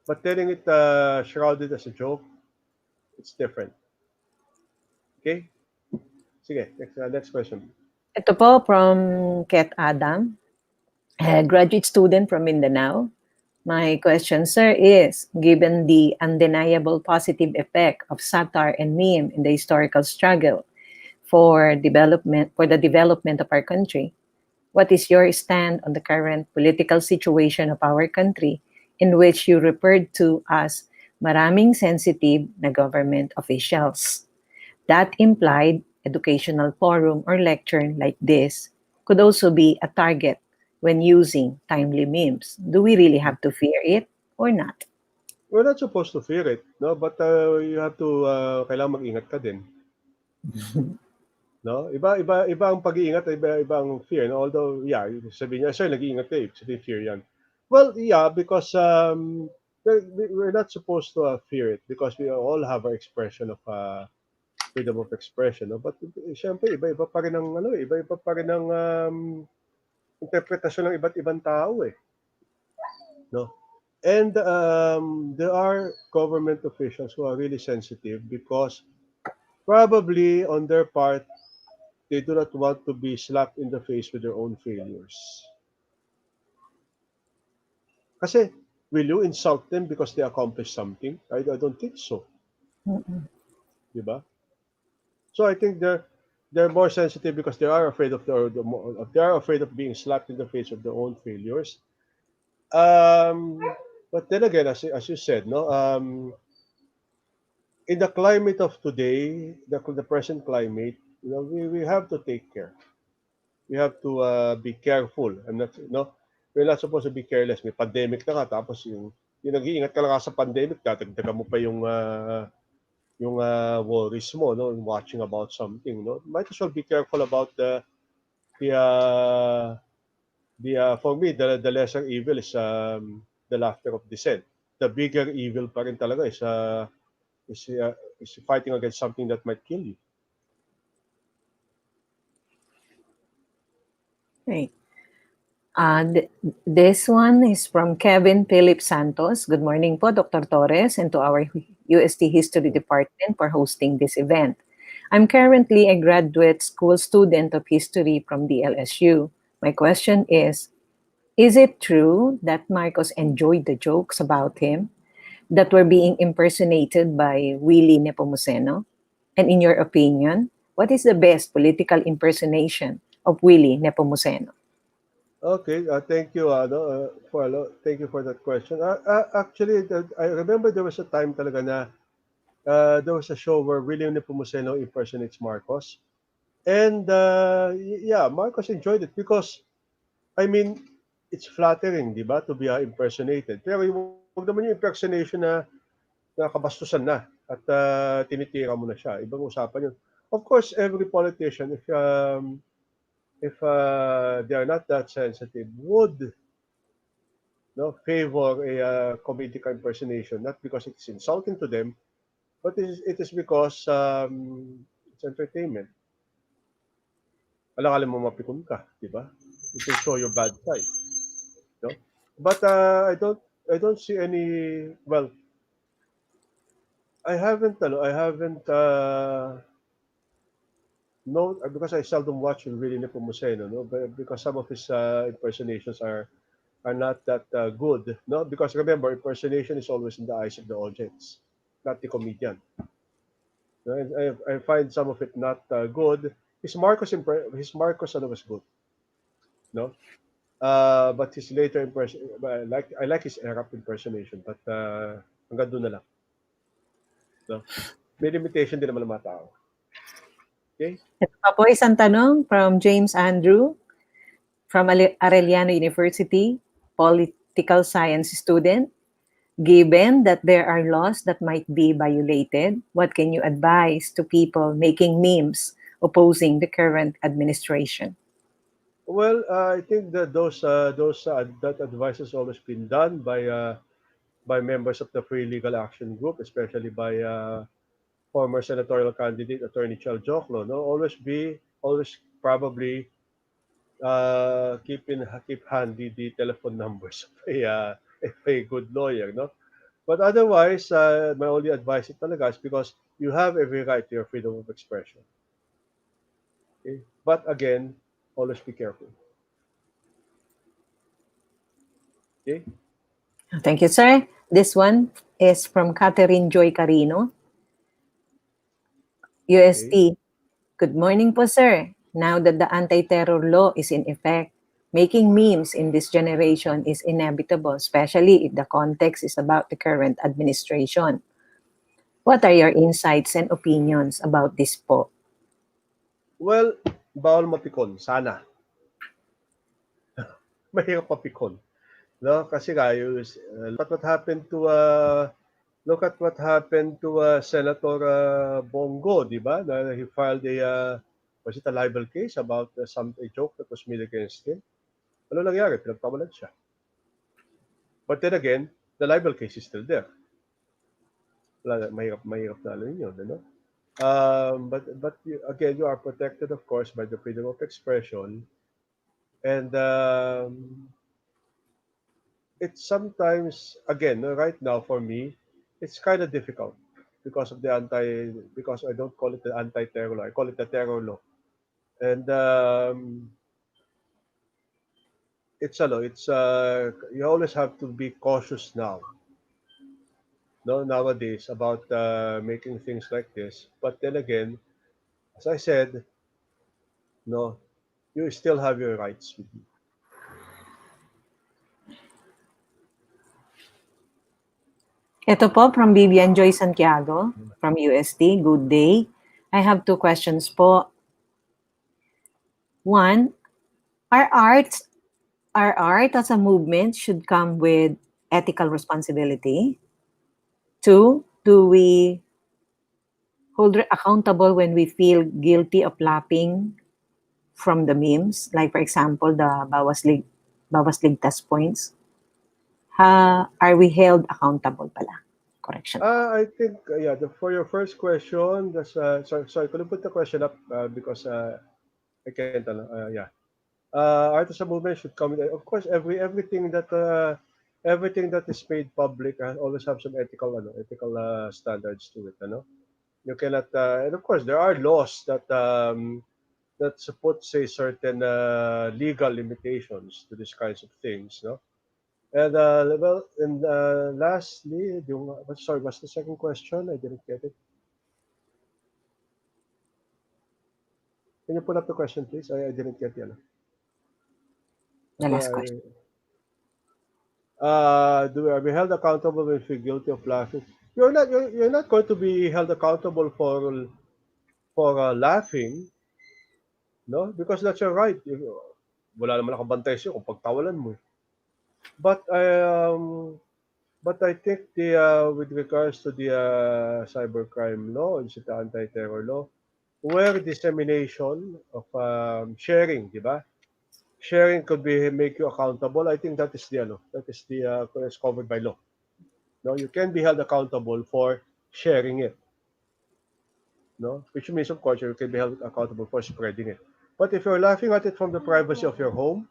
But telling it shrouded as a joke, it's different. Okay? Sige, next question. Ito po from Ket Adam, a graduate student from Mindanao. My question, sir, is given the undeniable positive effect of satire and meme in the historical struggle for the development of our country, what is your stand on the current political situation of our country in which you referred to as maraming sensitive na government officials? That implied educational forum or lecture like this could also be a target when using timely memes. Do we really have to fear it or not? We're not supposed to fear it, no? But you have to, kailangan mag-ingat ka din. No? Iba ang pag-iingat, iba ang fear. No? Although, yeah, sabihin niya, sir, nag-iingat kayo. Sabihin fear yan. Well, yeah, because we're not supposed to fear it because we all have our expression of freedom of expression. No? But syempre, iba-iba pa rin ang, iba-iba pa rin ang interpretasyon ng iba't ibang tao eh. No? And there are government officials who are really sensitive because probably on their part, they do not want to be slapped in the face with their own failures. Kasi, will you insult them because they accomplished something? I don't think so. Diba? So I think they're more sensitive because they are afraid of they are afraid of being slapped in the face of their own failures. But then again, as you said, no, in the climate of today, the present climate, we have to take care. We have to be careful. We're not supposed to be careless. May pandemic na nga, tapos yung nag-iingat ka lang sa pandemic, tatagdagan mo pa yung worries mo, no, watching about something, no. Might as well be careful about for me, the lesser evil is the laughter of dissent. The bigger evil pa rin talaga is fighting against something that might kill you. Okay. This one is from Kevin Philip Santos. Good morning po, Dr. Torres, and to our UST History Department for hosting this event. I'm currently a graduate school student of history from the LSU. My question is it true that Marcos enjoyed the jokes about him that were being impersonated by Willie Nepomuceno? And in your opinion, what is the best political impersonation of Willie Nepomuceno? Okay, thank you, thank you for that question. Actually, I remember there was a time talaga na there was a show where William Nepomuceno impersonates Marcos. And yeah, Marcos enjoyed it because, I mean, it's flattering, di ba, to be impersonated. Pero huwag naman yung impersonation na nakabastusan na at tinitira mo na siya. Ibang usapan yun. Of course, every politician, if they are not that sensitive, would favor a comedic impersonation, not because it's insulting to them, but it is because it's entertainment. Alam mo mapikon ka, di ba? You can show your bad side. No? But I don't see any, well, I haven't no, because I seldom watch really Nepomuceno, no, but because some of his impersonations are not that good, no, because remember, impersonation is always in the eyes of the audience, not the comedian. No, and I find some of it not good. His Marcos was good, no, but his later impression, I like his Arab impersonation, but hanggang doon na lang. No? May limitation din naman ng mga tao. Okay? Ito pa po isang tanong from James Andrew from Arellano University, political science student. Given that there are laws that might be violated, what can you advise to people making memes opposing the current administration? Well, I think that that advice has always been done by members of the Free Legal Action Group, especially by former senatorial candidate Attorney Chal Joklo. No, always probably keep handy the telephone numbers of a good lawyer. No, but otherwise, my only advice talaga is because you have every right to your freedom of expression. Okay? But again, always be careful. Okay. Thank you, sir. This one is from Catherine Joy Carino, UST. Okay. Good morning po, sir. Now that the anti-terror law is in effect, making memes in this generation is inevitable, especially if the context is about the current administration. What are your insights and opinions about this po? Well, bawal mapikon, sana. Mahirap mapikon. No, kasi look at what happened to Senator Bongo, di ba? Na he filed a Was it a libel case about a joke that was made against him? Ano nangyari? Pinagpawalan siya. But then again, the libel case is still there. Mahirap na yun, ano? Again, you are protected, of course, by the freedom of expression. And it's sometimes, again, right now for me, it's kind of difficult because of because I don't call it the anti-terror law, I call it the terror law. And you always have to be cautious now, no, nowadays about making things like this. But then again, as I said, no, you still have your rights with you. Ito po from Vivian Joy Santiago from UST. Good day. I have two questions po. One, our art as a movement should come with ethical responsibility. Two, do we hold accountable when we feel guilty of laughing from the memes? Like for example, the bawas ligtas points. Are we held accountable pala? Correction po. I think, yeah, for your first question, sorry, could you put the question up because I can't, yeah. Art as a movement should come with, of course, everything that is made public always have some ethical standards to it, You cannot, and of course, there are laws that support, say, certain legal limitations to these kinds of things, no? And lastly, sorry, what's the second question? I didn't get it. Can you pull up the question, please? I didn't get it. The last question. Are we held accountable if we're guilty of laughing? You're not going to be held accountable for laughing, no? Because that's your right. Wala naman nakabantay sa'yo kung pagtawalan mo. But I think with regards to the cybercrime law and the anti-terror law, where dissemination of sharing, di ba? Sharing could make you accountable. I think that is that's covered by law. No, you can be held accountable for sharing it. No, which means of course you can be held accountable for spreading it. But if you're laughing at it from the privacy of your home,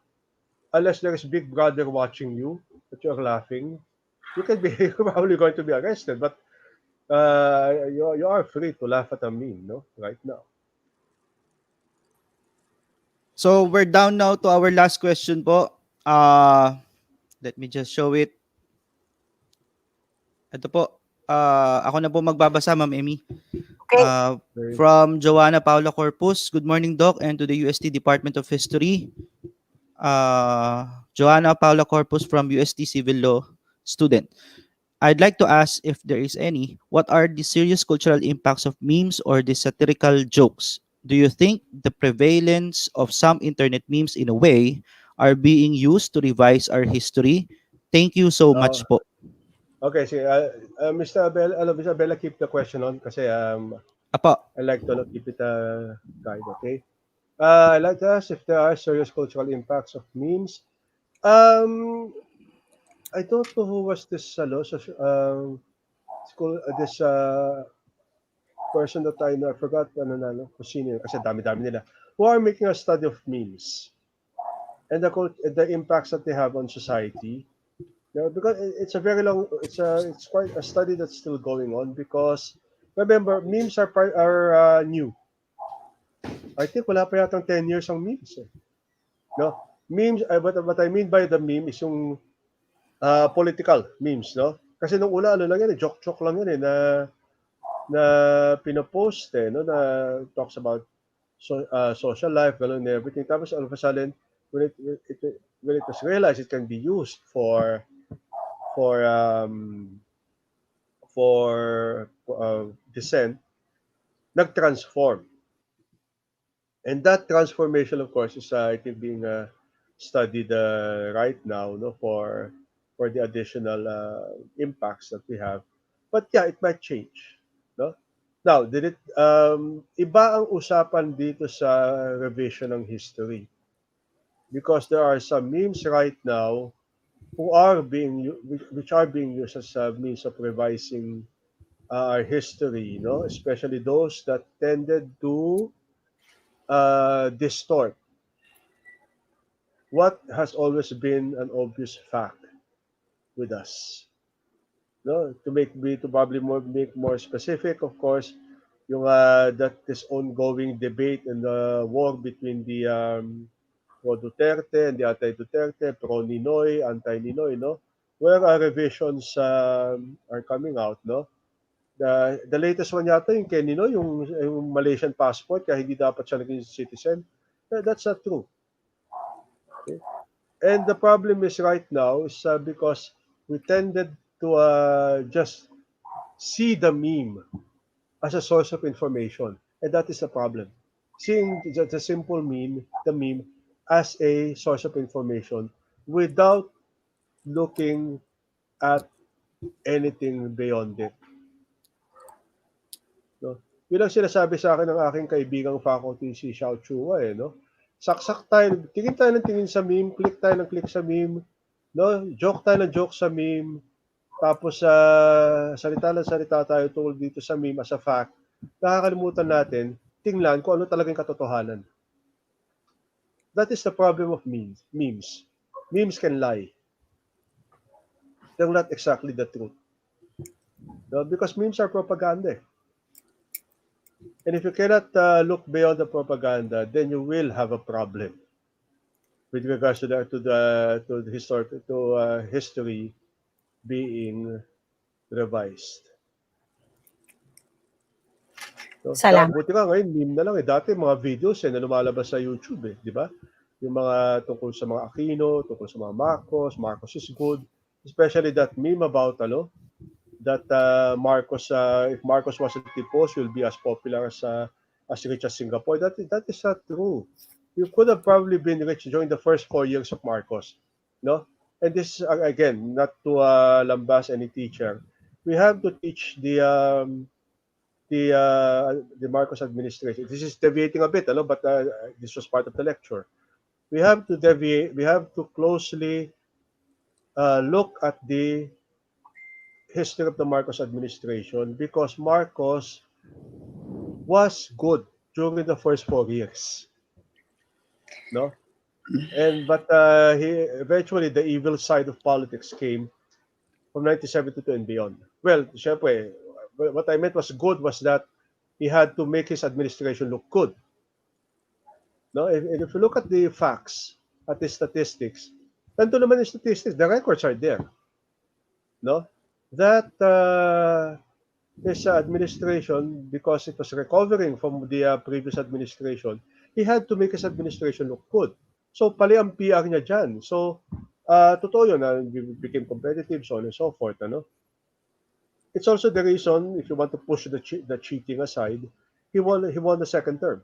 unless there is Big Brother watching you that you're laughing, you can be probably going to be arrested. But you are free to laugh at a meme, no, right now. So we're down now to our last question po. Let me just show it. Ito po. Ako na po magbabasa, Ma'am Emmy. Okay. From Joanna Paula Corpus. Good morning, Doc, and to the UST Department of History. Joanna Paula Corpus from UST Civil Law student. I'd like to ask if there is any. What are the serious cultural impacts of memes or the satirical jokes? Do you think the prevalence of some internet memes in a way are being used to revise our history? Thank you so much po. Okay, see, Mr. Abella, keep the question on kasi Apo. I like to keep it guide, okay? I'd like to ask if there are serious cultural impacts of memes. I don't know who was this this person that I know. I forgot kung sino yun, kasi dami-dami nila. Who are making a study of memes and the impacts that they have on society. Because it's a very long, it's quite a study that's still going on because remember, memes are new. I think wala pa yatang 10 years ang memes. No? Memes, what I mean by the meme is yung political memes, no? Kasi nung una, ano lang yan, joke-joke lang yan na pinopost no? Na talks about social life, gano'n and everything. Tapos all of a sudden, when it was realized it can be used for dissent, nag-transform. And that transformation, of course, is I think being studied right now, no, for the additional impacts that we have. But yeah, it might change, no. Now, iba ang usapan dito sa revision ng history. Because there are some memes right now which are being used as a means of revising our history, especially those that tended to distort what has always been an obvious fact with us. No, to probably make more specific, of course, yung that this ongoing debate and the war between the pro Duterte and the anti-Duterte, pro Ninoy, anti-Ninoy, where revisions are coming out, no? The latest one yata yung kay Ninoy, yung Malaysian passport, kaya hindi dapat siya naging citizen. That's not true. Okay? And the problem is right now is because we tended to just see the meme as a source of information, and that is the problem. Seeing the simple the meme as a source of information without looking at anything beyond it. No? Yun ang sinasabi sa akin ng aking kaibigang faculty si Xiao Chua no? Saksak tayo, tingin tayo ng tingin sa meme, click tayo ng click sa meme, no? Joke tayo ng joke sa meme, tapos salita ng salita tayo tungkol dito sa meme as a fact. Nakakalimutan natin, tingnan kung ano talagang katotohanan. That is the problem of memes. Memes can lie. They're not exactly the truth. No? Because memes are propaganda. And if you cannot look beyond the propaganda, then you will have a problem with regards to history being revised. So, Salamat. buti nga ngayon, meme na lang eh. Dati mga videos na lumalabas sa YouTube eh, di ba? Yung mga tungkol sa mga Aquino, tungkol sa mga Marcos is good. Especially that meme about that if Marcos wasn't deposed, will be as popular as rich as Singapore. That is not true. You could have probably been rich during the first 4 years of Marcos, no? And this is again not to lambast any teacher. We have to teach the Marcos administration. This is deviating a bit, but this was part of the lecture. We have to deviate. We have to closely look at the history of the Marcos administration because Marcos was good during the first 4 years, no? But eventually the evil side of politics came from 1972 and beyond. Well, syempre, what I meant was good was that he had to make his administration look good. No, if you look at the facts, at the statistics, nandun naman yung statistics, the records are there. No, that this administration, because it was recovering from the previous administration, he had to make his administration look good. So, pali ang PR niya dyan. So, totoo yun, became competitive, so on and so forth. It's also the reason, if you want to push the cheating aside, he won the second term.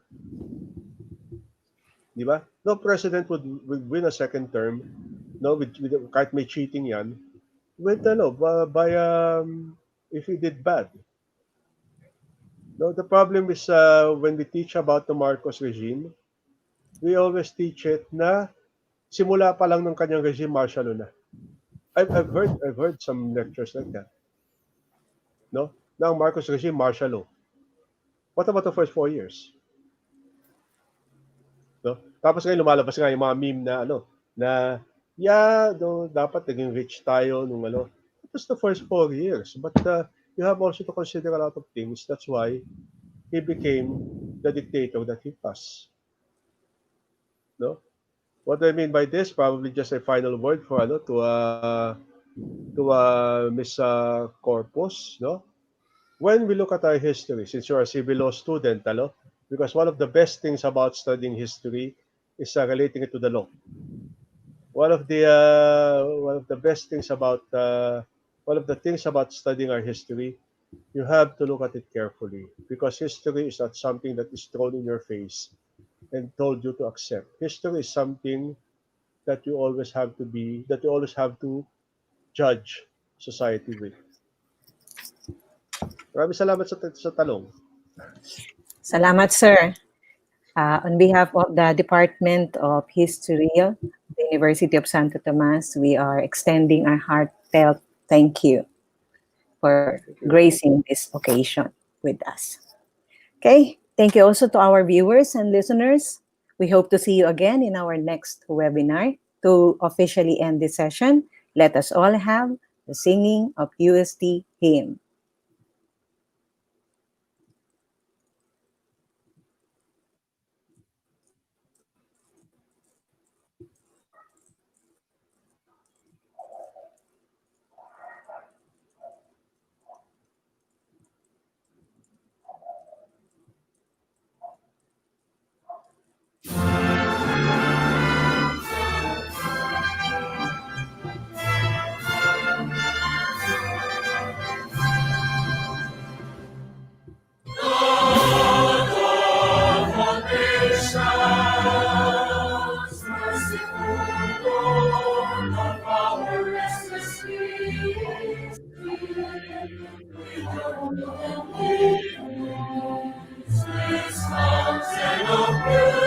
Di ba? No president would win a second term, no, with kahit may cheating yan, with by if he did bad. No, the problem is when we teach about the Marcos regime, we always teach it na simula pa lang ng kanyang regime martial law na. I've heard some lectures like that. No, na ang Marcos regime martial law. What about the first 4 years? No? Tapos ngayon lumalabas nga yung mga meme na dapat naging rich tayo nung It was the first 4 years, but you have also to consider a lot of things. That's why he became the dictator that he was. No? What do I mean by this? Probably just a final word for Miss Corpus, no? When we look at our history, since you're a civil law student, because one of the best things about studying history is relating it to the law. One of the best things about one of the things about studying our history, you have to look at it carefully because history is not something that is thrown in your face and told you to accept. History is something that you always have to judge society with. Maraming salamat sa talong. Salamat, sir. On behalf of the Department of History of the University of Santo Tomas, we are extending our heartfelt thank you for gracing this occasion with us. Okay, thank you also to our viewers and listeners. We hope to see you again in our next webinar. To officially end this session, let us all have the singing of UST hymn. Sweet sounds and of